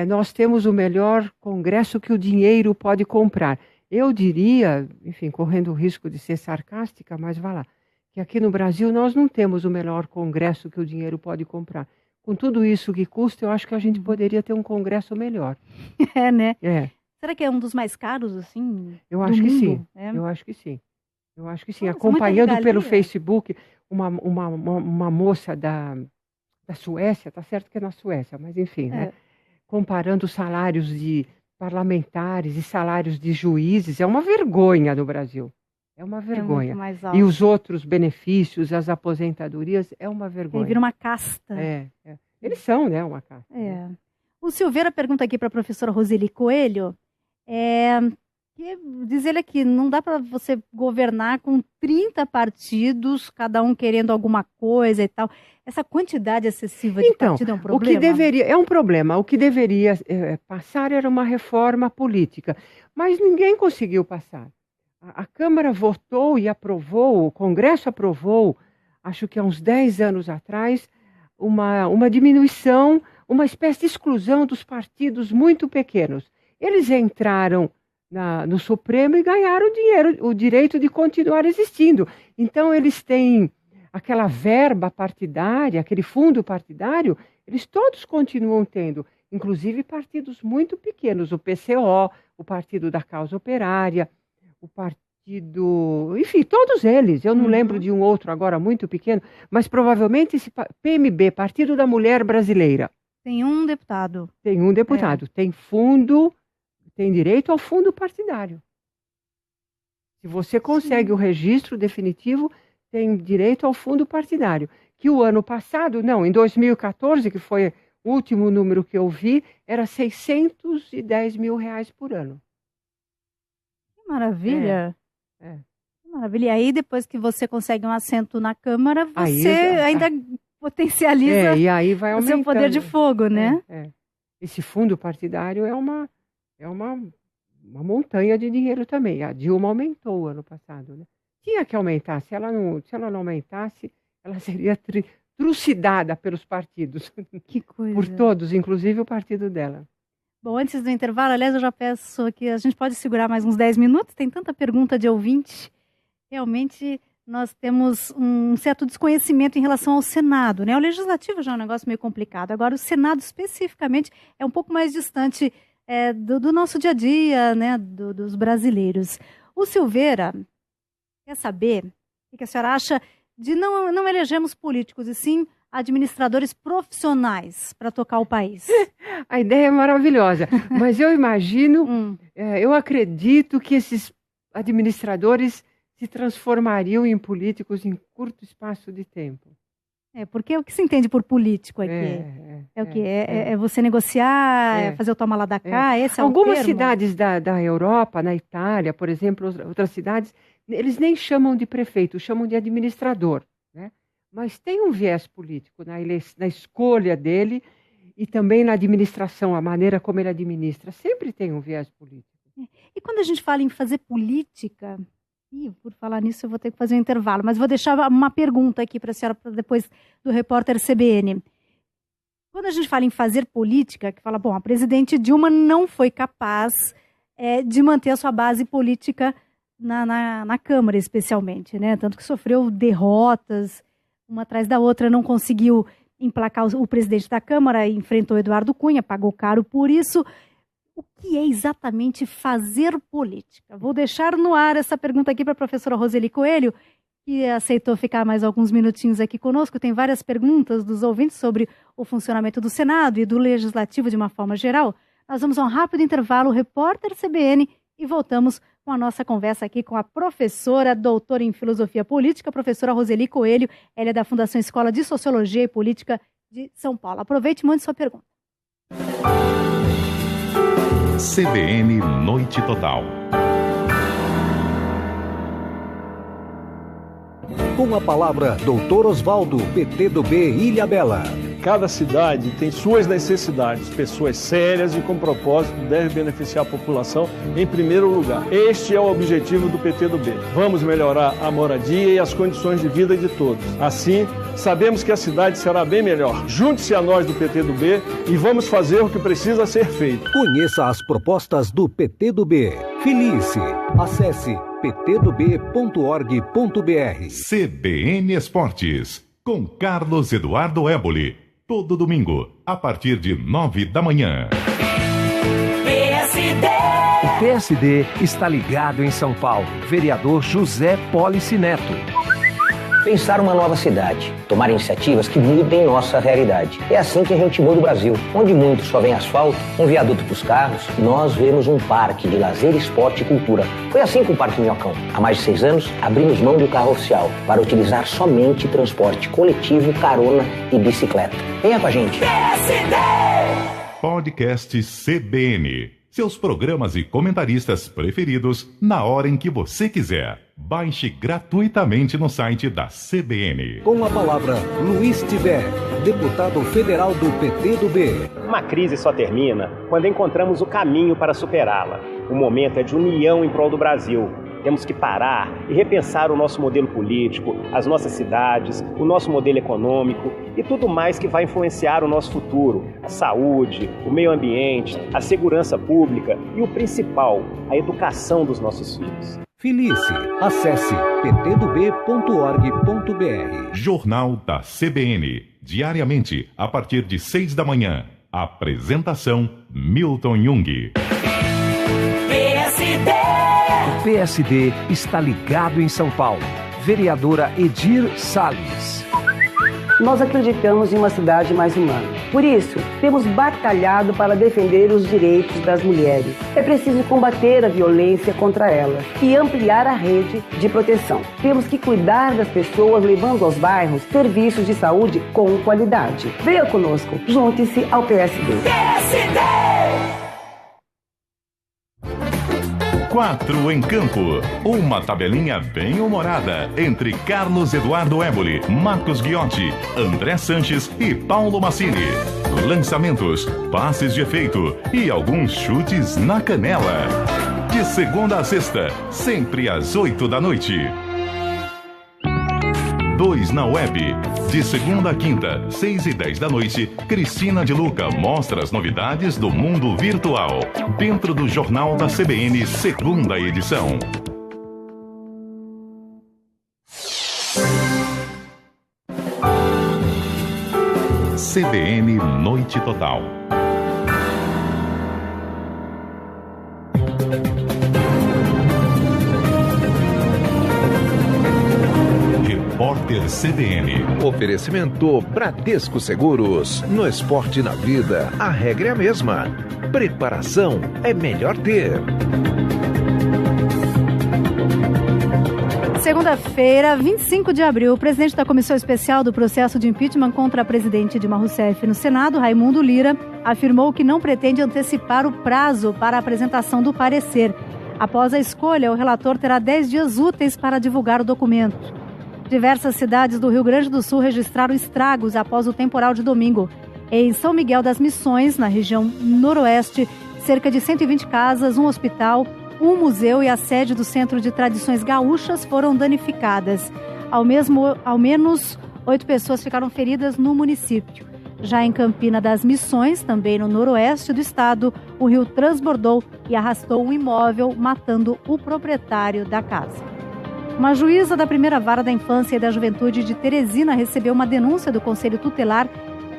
Nós temos o melhor congresso que o dinheiro pode comprar. Eu diria, enfim, correndo o risco de ser sarcástica, mas vá lá, que aqui no Brasil nós não temos o melhor congresso que o dinheiro pode comprar. Com tudo isso que custa, eu acho que a gente poderia ter um congresso melhor. Né? Será que é um dos mais caros, assim? Eu acho que sim. Eu acho que sim. Eu acho que sim. Acompanhando pelo Facebook uma moça da Suécia, tá certo que é na Suécia, mas enfim, né? Comparando os salários de parlamentares e salários de juízes, é uma vergonha no Brasil. É uma vergonha. Muito mais alto. E os outros benefícios, as aposentadorias, é uma vergonha. Ele vira uma casta. Eles são, né, uma casta. O Silveira pergunta aqui para a professora Roseli Coelho, que diz ele aqui, não dá para você governar com 30 partidos, cada um querendo alguma coisa e tal. Essa quantidade excessiva de partido é um problema? É um problema. O que deveria passar era uma reforma política. Mas ninguém conseguiu passar. A Câmara votou e aprovou, o Congresso aprovou, acho que há uns 10 anos atrás, uma diminuição, uma espécie de exclusão dos partidos muito pequenos. Eles entraram no Supremo e ganharam o direito de continuar existindo. Então, eles têm aquela verba partidária, aquele fundo partidário, eles todos continuam tendo, inclusive partidos muito pequenos, o PCO, o Partido da Causa Operária, o partido... Enfim, todos eles. Eu não lembro de um outro agora muito pequeno, mas provavelmente esse PMB, Partido da Mulher Brasileira. Tem um deputado. Tem um deputado. Tem fundo... Tem direito ao fundo partidário. Se você consegue o registro definitivo, tem direito ao fundo partidário. Que o ano passado, em 2014, que foi o último número que eu vi, era R$610 mil por ano. Que maravilha! Que maravilha. E aí, depois que você consegue um assento na Câmara, você ainda potencializa e aí vai o seu poder de fogo, né? Esse fundo partidário é uma montanha de dinheiro também. A Dilma aumentou o ano passado, né? Tinha que aumentar. Se ela não aumentasse, ela seria trucidada pelos partidos. Que coisa. Por todos, inclusive o partido dela. Bom, antes do intervalo, aliás, eu já peço que a gente pode segurar mais uns 10 minutos. Tem tanta pergunta de ouvinte. Realmente, nós temos um certo desconhecimento em relação ao Senado, né? O Legislativo já é um negócio meio complicado. Agora, o Senado, especificamente, é um pouco mais distante do nosso dia a dia, né, dos brasileiros. O Silveira quer saber o que a senhora acha de não elegermos políticos, e sim administradores profissionais para tocar o país. A ideia é maravilhosa, mas eu imagino, eu acredito que esses administradores se transformariam em políticos em curto espaço de tempo. Porque o que se entende por político aqui? O quê? É você negociar, fazer o toma lá da cá? Esse é Algumas o termo? cidades da Europa, na Itália, por exemplo, outras cidades, eles nem chamam de prefeito, chamam de administrador, né? Mas tem um viés político na escolha dele e também na administração, a maneira como ele administra. Sempre tem um viés político. E quando a gente fala em fazer política... por falar nisso, eu vou ter que fazer um intervalo, mas vou deixar uma pergunta aqui para a senhora, depois do repórter CBN. Quando a gente fala em fazer política, que fala, a presidente Dilma não foi capaz de manter a sua base política na Câmara, especialmente, né? Tanto que sofreu derrotas, uma atrás da outra, não conseguiu emplacar o presidente da Câmara, enfrentou Eduardo Cunha, pagou caro por isso. O que é exatamente fazer política? Vou deixar no ar essa pergunta aqui para a professora Roseli Coelho, que aceitou ficar mais alguns minutinhos aqui conosco. Tem várias perguntas dos ouvintes sobre o funcionamento do Senado e do Legislativo de uma forma geral. Nós vamos a um rápido intervalo, repórter CBN, e voltamos com a nossa conversa aqui com a professora, doutora em Filosofia Política, professora Roseli Coelho. Ela é da Fundação Escola de Sociologia e Política de São Paulo. Aproveite e mande sua pergunta. CBN Noite Total. Com a palavra, Dr. Osvaldo, PTdoB Ilhabela. Cada cidade tem suas necessidades. Pessoas sérias e com propósito devem beneficiar a população em primeiro lugar. Este é o objetivo do PTdoB. Vamos melhorar a moradia e as condições de vida de todos. Assim, sabemos que a cidade será bem melhor. Junte-se a nós do PTdoB e vamos fazer o que precisa ser feito. Conheça as propostas do PTdoB. Filie-se. Acesse ptdob.org.br. CBN Esportes, com Carlos Eduardo Éboli. Todo domingo, a partir de 9 da manhã. O PSD está ligado em São Paulo. Vereador José Pólice Neto. Pensar uma nova cidade, tomar iniciativas que mudem nossa realidade. É assim que a gente muda o Brasil. Onde muito só vem asfalto, um viaduto para os carros, nós vemos um parque de lazer, esporte e cultura. Foi assim com o Parque Minhocão. Há mais de 6 anos, abrimos mão do carro oficial para utilizar somente transporte coletivo, carona e bicicleta. Venha com a gente. PSD! Podcast CBN. Seus programas e comentaristas preferidos na hora em que você quiser. Baixe gratuitamente no site da CBN. Com a palavra, Luiz Tiber, deputado federal do PTdoB. Uma crise só termina quando encontramos o caminho para superá-la. O momento é de união em prol do Brasil. Temos que parar e repensar o nosso modelo político, as nossas cidades, o nosso modelo econômico e tudo mais que vai influenciar o nosso futuro. A saúde, o meio ambiente, a segurança pública e o principal, a educação dos nossos filhos. Filie-se. Acesse ptdob.org.br. Jornal da CBN. Diariamente, a partir de 6 da manhã. Apresentação, Milton Jung. PSD! O PSD está ligado em São Paulo. Vereadora Edir Salles. Nós acreditamos em uma cidade mais humana. Por isso, temos batalhado para defender os direitos das mulheres. É preciso combater a violência contra elas e ampliar a rede de proteção. Temos que cuidar das pessoas, levando aos bairros serviços de saúde com qualidade. Venha conosco, junte-se ao PSD. PSD! 4 em campo. Uma tabelinha bem humorada entre Carlos Eduardo Éboli, Marcos Ghiotti, André Sanches e Paulo Massini. Lançamentos, passes de efeito e alguns chutes na canela. De segunda a sexta, sempre às 8 da noite. 2 na web. De segunda a quinta, 6 e 10 da noite, Cristina de Luca mostra as novidades do mundo virtual. Dentro do Jornal da CBN, segunda edição. CBN Noite Total. Repórter CBN. Oferecimento Bradesco Seguros. No esporte e na vida, a regra é a mesma. Preparação é melhor ter. Segunda-feira, 25 de abril, o presidente da Comissão Especial do Processo de Impeachment contra a presidente Dilma Rousseff no Senado, Raimundo Lira, afirmou que não pretende antecipar o prazo para a apresentação do parecer. Após a escolha, o relator terá 10 dias úteis para divulgar o documento. Diversas cidades do Rio Grande do Sul registraram estragos após o temporal de domingo. Em São Miguel das Missões, na região noroeste, cerca de 120 casas, um hospital, um museu e a sede do Centro de Tradições Gaúchas foram danificadas. Ao menos 8 pessoas ficaram feridas no município. Já em Campina das Missões, também no noroeste do estado, o rio transbordou e arrastou um imóvel, matando o proprietário da casa. Uma juíza da primeira vara da infância e da juventude de Teresina recebeu uma denúncia do Conselho Tutelar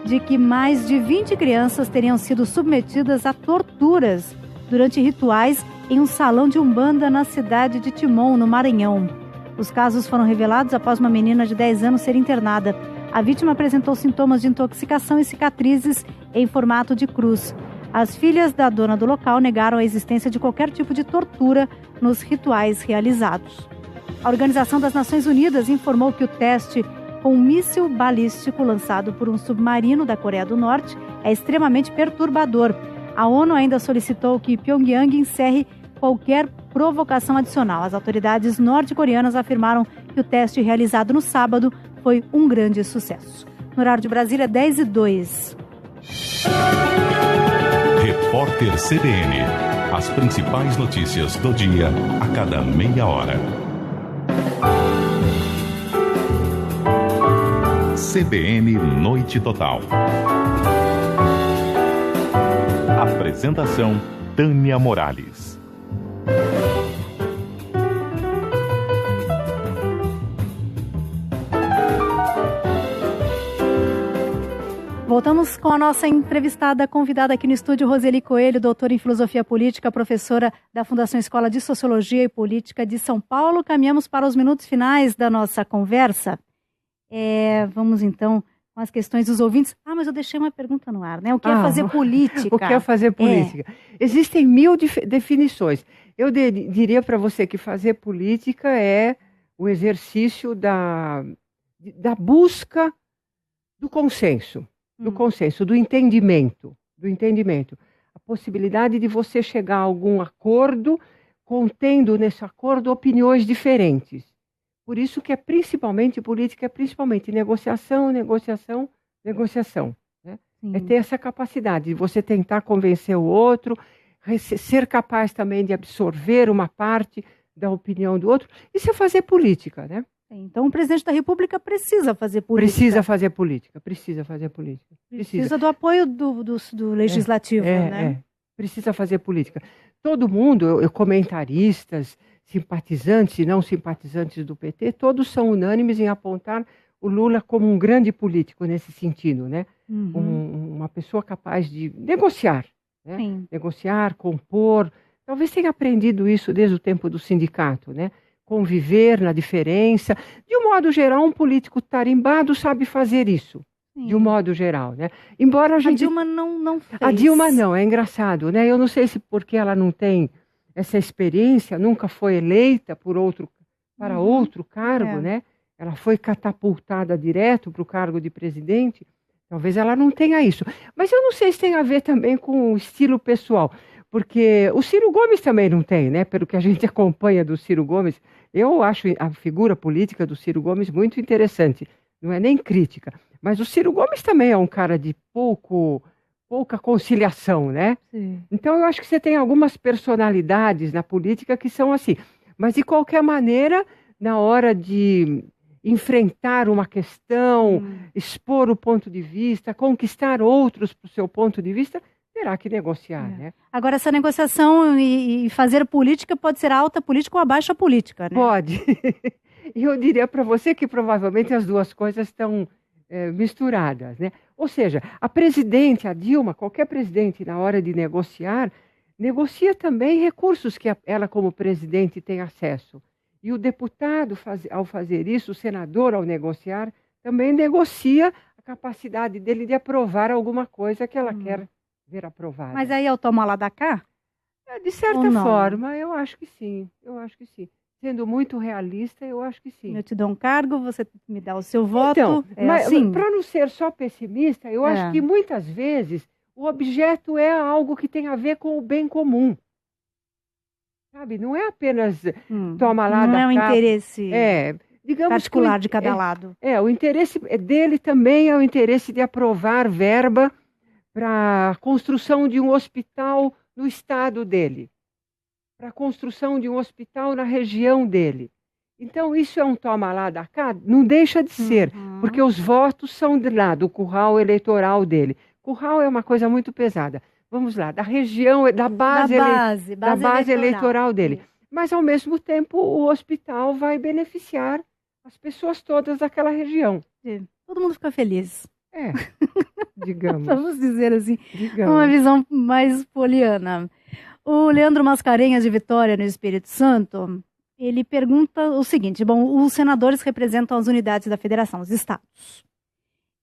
de que mais de 20 crianças teriam sido submetidas a torturas durante rituais em um salão de umbanda na cidade de Timon, no Maranhão. Os casos foram revelados após uma menina de 10 anos ser internada. A vítima apresentou sintomas de intoxicação e cicatrizes em formato de cruz. As filhas da dona do local negaram a existência de qualquer tipo de tortura nos rituais realizados. A Organização das Nações Unidas informou que o teste com um míssil balístico lançado por um submarino da Coreia do Norte é extremamente perturbador. A ONU ainda solicitou que Pyongyang encerre qualquer provocação adicional. As autoridades norte-coreanas afirmaram que o teste realizado no sábado foi um grande sucesso. No horário de Brasília, 10h02. Repórter CBN. As principais notícias do dia a cada meia hora. CBN Noite Total. Apresentação: Tânia Morales. Voltamos com a nossa entrevistada convidada aqui no estúdio, Roseli Coelho, doutora em Filosofia Política, professora da Fundação Escola de Sociologia e Política de São Paulo. Caminhamos para os minutos finais da nossa conversa. Vamos então com as questões dos ouvintes. Mas eu deixei uma pergunta no ar, né? O que é fazer política? O que é fazer política? Existem 1000 definições. Eu diria para você que fazer política é o exercício da busca do consenso. Do entendimento. A possibilidade de você chegar a algum acordo, contendo nesse acordo opiniões diferentes. Por isso que política é principalmente negociação. Né? É ter essa capacidade de você tentar convencer o outro, ser capaz também de absorver uma parte da opinião do outro. Isso é fazer política, né? Então, o presidente da República precisa fazer política. Precisa do apoio do legislativo, né? Precisa fazer política. Todo mundo, comentaristas, simpatizantes e não simpatizantes do PT, todos são unânimes em apontar o Lula como um grande político nesse sentido, né? Uma pessoa capaz de negociar, né? Negociar, compor. Talvez tenha aprendido isso desde o tempo do sindicato, né? Conviver na diferença. De um modo geral, um político tarimbado sabe fazer isso. De um modo geral, né? Embora a Dilma não fez. A Dilma não, é engraçado, né? Eu não sei se porque ela não tem essa experiência, nunca foi eleita para outro cargo, né? Ela foi catapultada direto para o cargo de presidente. Talvez ela não tenha isso. Mas eu não sei se tem a ver também com o estilo pessoal. Porque o Ciro Gomes também não tem, né? Pelo que a gente acompanha do Ciro Gomes, eu acho a figura política do Ciro Gomes muito interessante. Não é nem crítica. Mas o Ciro Gomes também é um cara de pouca conciliação, né? Sim. Então eu acho que você tem algumas personalidades na política que são assim. Mas de qualquer maneira, na hora de enfrentar uma questão, expor o ponto de vista, conquistar outros para o seu ponto de vista, terá que negociar, né? Agora, essa negociação e fazer política pode ser alta política ou a baixa política, né? Pode. E eu diria para você que provavelmente as duas coisas estão misturadas, né? Ou seja, a presidente, a Dilma, qualquer presidente, na hora de negociar, negocia também recursos que ela, como presidente, tem acesso. E o deputado, ao fazer isso, o senador, ao negociar, também negocia a capacidade dele de aprovar alguma coisa que ela quer ver aprovada. Mas aí é o toma lá da cá? De certa forma, eu acho que sim. Sendo muito realista, eu acho que sim. Eu te dou um cargo, você me dá o seu voto. Então, assim? Para não ser só pessimista, eu acho que muitas vezes o objeto é algo que tem a ver com o bem comum. Sabe? Não é apenas toma lá da cá. Não é um interesse particular de cada lado. O interesse dele também é o interesse de aprovar verba para a construção de um hospital no estado dele, para a construção de um hospital na região dele. Então, isso é um toma lá da cá? Não deixa de ser, porque os votos são de lá, do curral eleitoral dele. Curral é uma coisa muito pesada. Vamos lá, da região, da base eleitoral dele. Mas, ao mesmo tempo, o hospital vai beneficiar as pessoas todas daquela região. Todo mundo fica feliz. Digamos. Vamos dizer assim, uma visão mais poliana. O Leandro Mascarenhas, de Vitória, no Espírito Santo, ele pergunta o seguinte: os senadores representam as unidades da federação, os estados.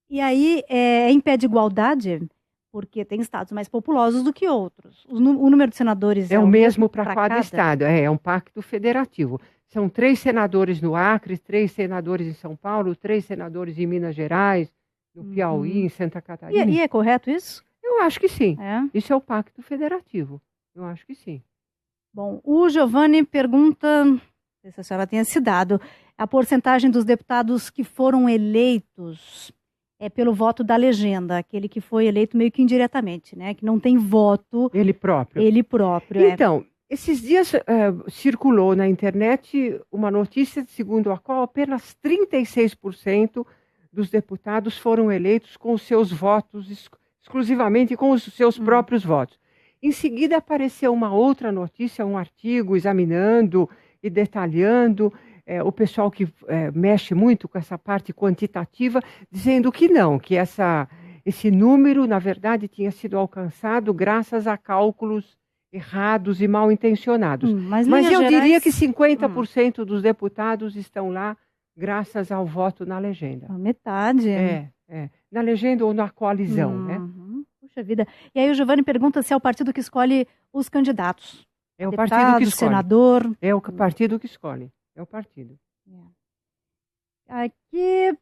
E aí, é em pé de igualdade, porque tem estados mais populosos do que outros. O número de senadores é o mesmo para cada estado, é um pacto federativo. São 3 senadores no Acre, 3 senadores em São Paulo, 3 senadores em Minas Gerais, no Piauí, em Santa Catarina. E é correto isso? Eu acho que sim. Isso é o pacto federativo. Eu acho que sim. Bom, o Giovanni pergunta, não sei se a senhora tenha se dado, a porcentagem dos deputados que foram eleitos pelo voto da legenda, aquele que foi eleito meio que indiretamente, né? Que não tem voto. Ele próprio. Então, esses dias circulou na internet uma notícia segundo a qual apenas 36% dos deputados foram eleitos com os seus votos, exclusivamente com os seus próprios votos. Em seguida apareceu uma outra notícia, um artigo examinando e detalhando o pessoal que mexe muito com essa parte quantitativa, dizendo que não, que esse número, na verdade, tinha sido alcançado graças a cálculos errados e mal intencionados. Mas eu diria que 50% dos deputados estão lá graças ao voto na legenda. A metade. Na legenda ou na coalizão, né? Puxa vida. E aí o Giovanni pergunta se é o partido que escolhe os candidatos. É o partido que escolhe. Senador. É o partido que escolhe. É o partido. Aqui,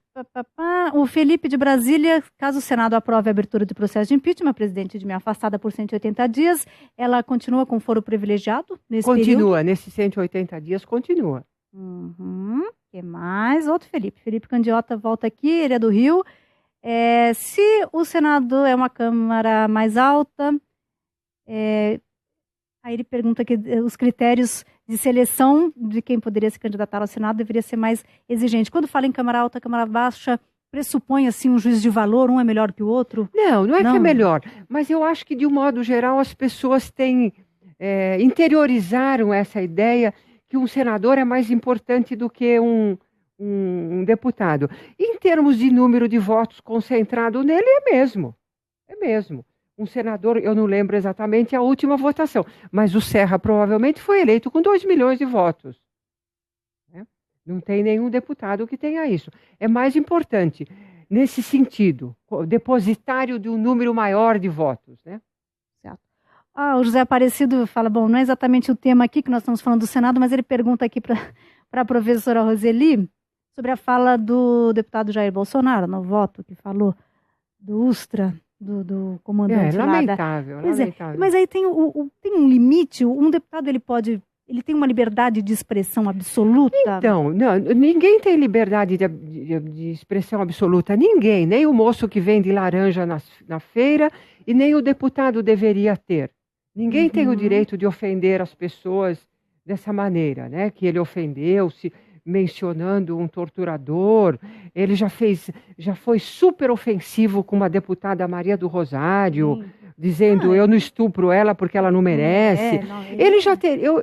o Felipe de Brasília, caso o Senado aprove a abertura de processo de impeachment, a presidente de me afastada por 180 dias, ela continua com foro privilegiado nesse período? Continua, nesses 180 dias continua. Que mais? Outro Felipe. Felipe Candiota volta aqui, ele é do Rio. Se o Senado é uma Câmara mais alta, aí ele pergunta que os critérios de seleção de quem poderia se candidatar ao Senado deveria ser mais exigente. Quando fala em Câmara Alta, Câmara Baixa, pressupõe assim um juízo de valor, um é melhor que o outro? Não é que é melhor, mas eu acho que de um modo geral as pessoas interiorizaram essa ideia que um senador é mais importante do que um deputado. Em termos de número de votos concentrado nele, é mesmo. Um senador, eu não lembro exatamente a última votação, mas o Serra provavelmente foi eleito com 2 milhões de votos. Não tem nenhum deputado que tenha isso. É mais importante, nesse sentido, depositário de um número maior de votos, né? Certo. O José Aparecido fala, não é exatamente o tema aqui que nós estamos falando do Senado, mas ele pergunta aqui para a professora Roseli sobre a fala do deputado Jair Bolsonaro, no voto que falou do Ustra, do comandante lá. Lamentável. Mas aí tem um limite, um deputado ele tem uma liberdade de expressão absoluta? Então, não, ninguém tem liberdade de expressão absoluta, ninguém, nem o moço que vende laranja na feira e nem o deputado deveria ter. Ninguém tem o direito de ofender as pessoas dessa maneira, né? Que ele ofendeu-se mencionando um torturador. Ele já foi super ofensivo com uma deputada Maria do Rosário, dizendo eu não estupro ela porque ela não merece.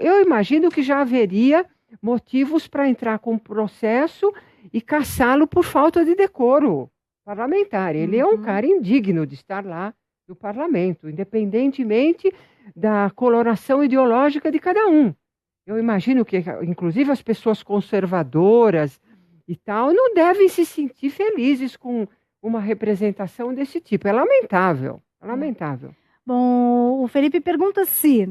Eu imagino que já haveria motivos para entrar com processo e caçá-lo por falta de decoro parlamentar. Ele é um cara indigno de estar lá no parlamento, independentemente da coloração ideológica de cada um. Eu imagino que, inclusive, as pessoas conservadoras e tal não devem se sentir felizes com uma representação desse tipo. É lamentável, é lamentável. Bom, o Felipe pergunta se,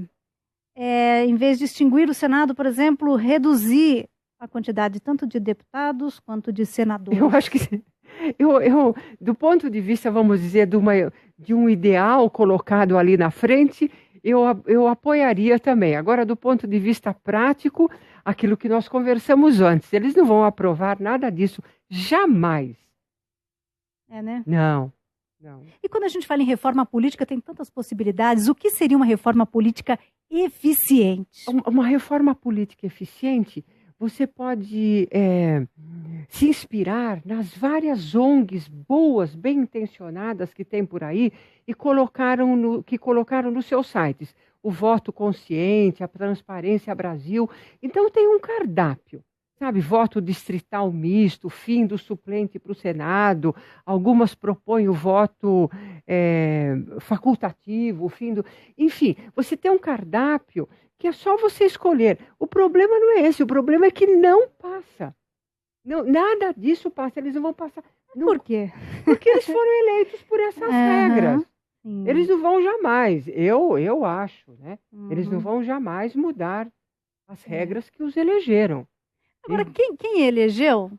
em vez de extinguir o Senado, por exemplo, reduzir a quantidade tanto de deputados quanto de senadores. Eu acho que, do ponto de vista, vamos dizer, de um ideal colocado ali na frente, eu apoiaria também. Agora, do ponto de vista prático, aquilo que nós conversamos antes, eles não vão aprovar nada disso, jamais. Né? Não. E quando a gente fala em reforma política, tem tantas possibilidades. O que seria uma reforma política eficiente? Uma reforma política eficiente, você pode se inspirar nas várias ONGs boas, bem intencionadas que tem por aí e que colocaram nos seus sites. O Voto Consciente, a Transparência Brasil. Então tem um cardápio. Sabe, voto distrital misto, fim do suplente para o Senado, algumas propõem o voto facultativo, o fim do... Enfim, você tem um cardápio que é só você escolher. O problema não é esse, o problema é que não passa. Não, nada disso passa, eles não vão passar. Não, por quê? Porque eles foram eleitos por essas regras. Sim. Eles não vão jamais, eu acho, né? Eles não vão jamais mudar as regras que os elegeram. Agora, quem elegeu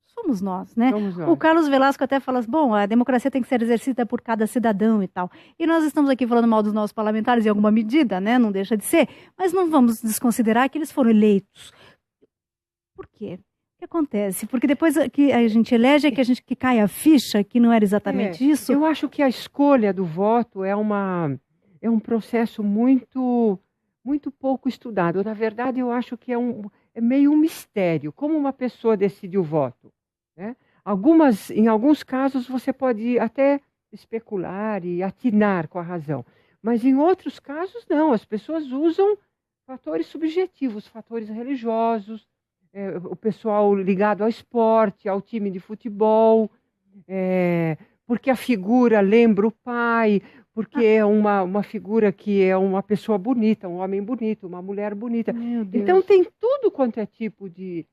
somos nós, né? Somos nós. O Carlos Velasco até fala assim, bom, a democracia tem que ser exercida por cada cidadão e tal. E nós estamos aqui falando mal dos nossos parlamentares em alguma medida, né? Não deixa de ser. Mas não vamos desconsiderar que eles foram eleitos. Por quê? O que acontece? Porque depois que a gente elege é que cai a ficha, que não era exatamente isso. Eu acho que a escolha do voto é um processo muito pouco estudado. Na verdade, eu acho que é meio um mistério. Como uma pessoa decide o voto, né? Em alguns casos, você pode até especular e atinar com a razão. Mas em outros casos, não. As pessoas usam fatores subjetivos, fatores religiosos, o pessoal ligado ao esporte, ao time de futebol, porque a figura lembra o pai, porque é uma figura que é uma pessoa bonita, um homem bonito, uma mulher bonita. Então tem tudo quanto é tipo de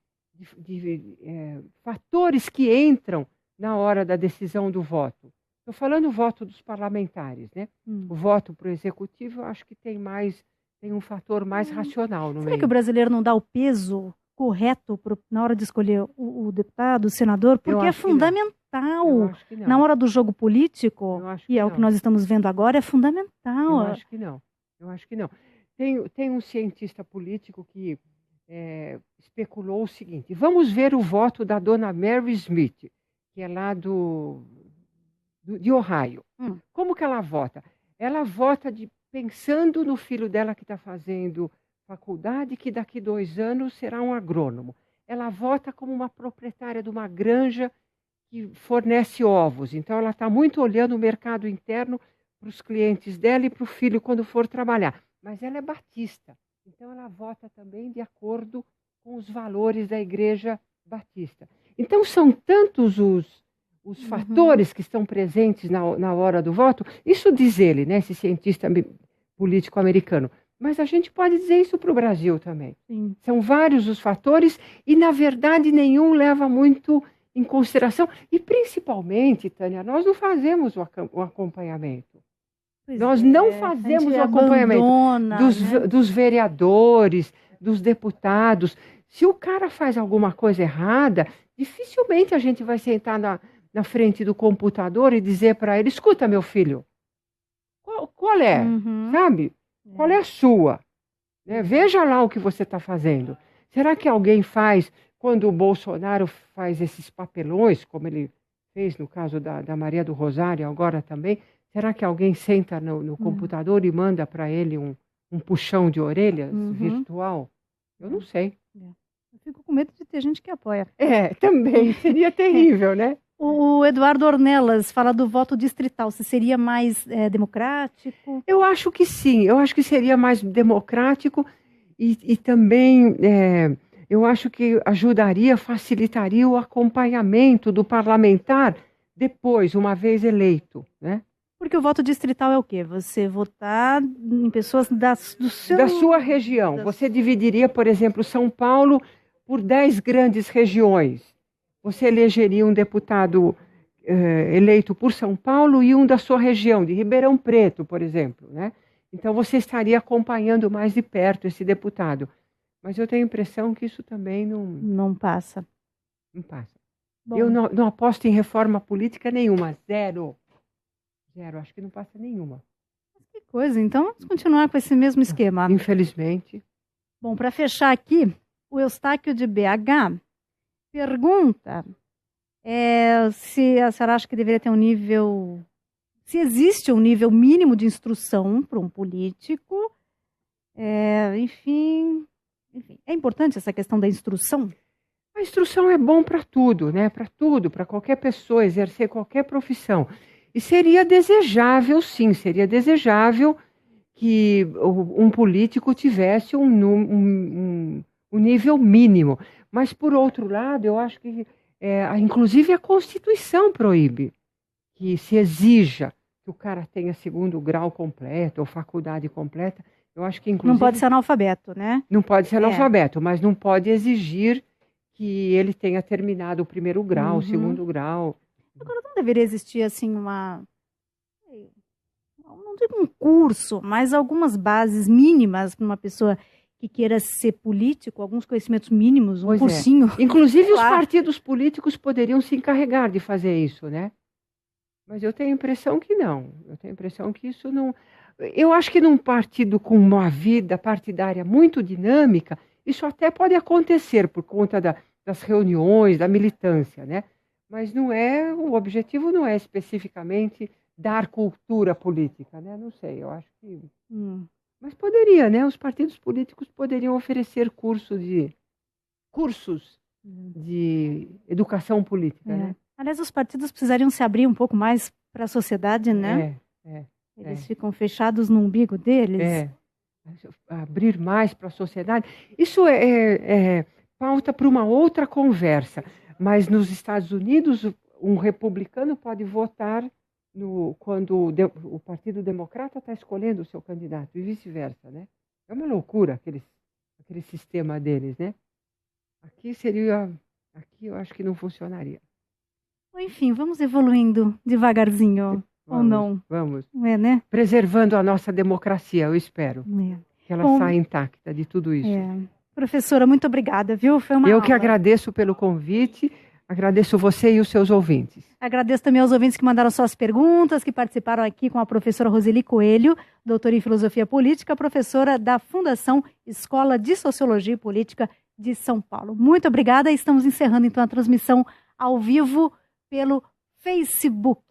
fatores que entram na hora da decisão do voto. Estou falando o voto dos parlamentares, né? O voto para o executivo, eu acho que tem um fator mais racional no meio. Será que o brasileiro não dá o peso correto na hora de escolher o deputado, o senador? Porque é fundamental. Na hora do jogo político, e é o que nós estamos vendo agora, é fundamental. Eu acho que não. Tem um cientista político que especulou o seguinte: vamos ver o voto da dona Mary Smith, que é lá de Ohio. Como que ela vota? Ela vota pensando no filho dela que está fazendo faculdade, que daqui 2 anos será um agrônomo. Ela vota como uma proprietária de uma granja que fornece ovos. Então, ela está muito olhando o mercado interno para os clientes dela e para o filho quando for trabalhar. Mas ela é batista. Então, ela vota também de acordo com os valores da Igreja Batista. Então, são tantos os fatores que estão presentes na hora do voto. Isso diz ele, né, esse cientista político americano. Mas a gente pode dizer isso para o Brasil também. Sim. São vários os fatores e, na verdade, nenhum leva muito em consideração. E, principalmente, Tânia, nós não fazemos o acompanhamento. Nós não fazemos o acompanhamento dos vereadores, dos deputados. Se o cara faz alguma coisa errada, dificilmente a gente vai sentar na frente do computador e dizer para ele: escuta, meu filho, qual é? Sabe? Qual é a sua? Né? Veja lá o que você está fazendo. Será que alguém faz, quando o Bolsonaro faz esses papelões, como ele fez no caso da Maria do Rosário, agora também, será que alguém senta no computador e manda para ele um puxão de orelhas virtual? Eu não sei. Eu fico com medo de ter gente que apoia. Também. Seria terrível, né? O Eduardo Ornelas fala do voto distrital. Se seria mais democrático? Eu acho que sim. Eu acho que seria mais democrático e também eu acho que ajudaria, facilitaria o acompanhamento do parlamentar depois, uma vez eleito, né? Porque o voto distrital é o quê? Você votar em pessoas da sua região. Você dividiria, por exemplo, São Paulo por 10 grandes regiões. Você elegeria um deputado eleito por São Paulo e um da sua região, de Ribeirão Preto, por exemplo, né? Então você estaria acompanhando mais de perto esse deputado. Mas eu tenho a impressão que isso também não passa. Não passa. Bom. Eu não aposto em reforma política nenhuma. Zero, acho que não passa nenhuma. Que coisa, então vamos continuar com esse mesmo esquema. Infelizmente. Bom, para fechar aqui, o Eustáquio de BH pergunta se a senhora acha que deveria ter um nível... Se existe um nível mínimo de instrução para um político. Enfim, é importante essa questão da instrução? A instrução é bom para tudo, né? Para tudo, para qualquer pessoa exercer qualquer profissão. E seria desejável, sim, que um político tivesse um nível mínimo. Mas, por outro lado, eu acho que, inclusive, a Constituição proíbe que se exija que o cara tenha segundo grau completo ou faculdade completa. Eu acho que, inclusive... Não pode ser analfabeto, né? Não pode ser analfabeto, mas não pode exigir que ele tenha terminado o primeiro grau, o segundo grau. Agora, não deveria existir, assim, não digo um curso, mas algumas bases mínimas para uma pessoa que queira ser político, alguns conhecimentos mínimos, cursinho. Inclusive, os partidos políticos poderiam se encarregar de fazer isso, né? Mas eu tenho a impressão que não. Eu tenho a impressão que isso não... Eu acho que num partido com uma vida partidária muito dinâmica, isso até pode acontecer por conta das reuniões, da militância, né? Mas o objetivo não é especificamente dar cultura política, né? Não sei, eu acho que... Mas poderia, né? Os partidos políticos poderiam oferecer cursos de educação política, né? Aliás, os partidos precisariam se abrir um pouco mais para a sociedade, né? Eles ficam fechados no umbigo deles. Abrir mais para a sociedade. Isso é pauta para uma outra conversa. Mas nos Estados Unidos, um republicano pode votar quando o Partido Democrata está escolhendo o seu candidato e vice-versa, né? É uma loucura aquele sistema deles, né? Aqui eu acho que não funcionaria. Enfim, vamos evoluindo devagarzinho, ou não? Vamos. Né? Preservando a nossa democracia, eu espero. Que ela saia intacta de tudo isso. Professora, muito obrigada, viu? Foi uma Eu aula. Que agradeço pelo convite, agradeço você e os seus ouvintes. Agradeço também aos ouvintes que mandaram suas perguntas, que participaram aqui com a professora Roseli Coelho, doutora em Filosofia Política, professora da Fundação Escola de Sociologia e Política de São Paulo. Muito obrigada. Estamos encerrando, então, a transmissão ao vivo pelo Facebook.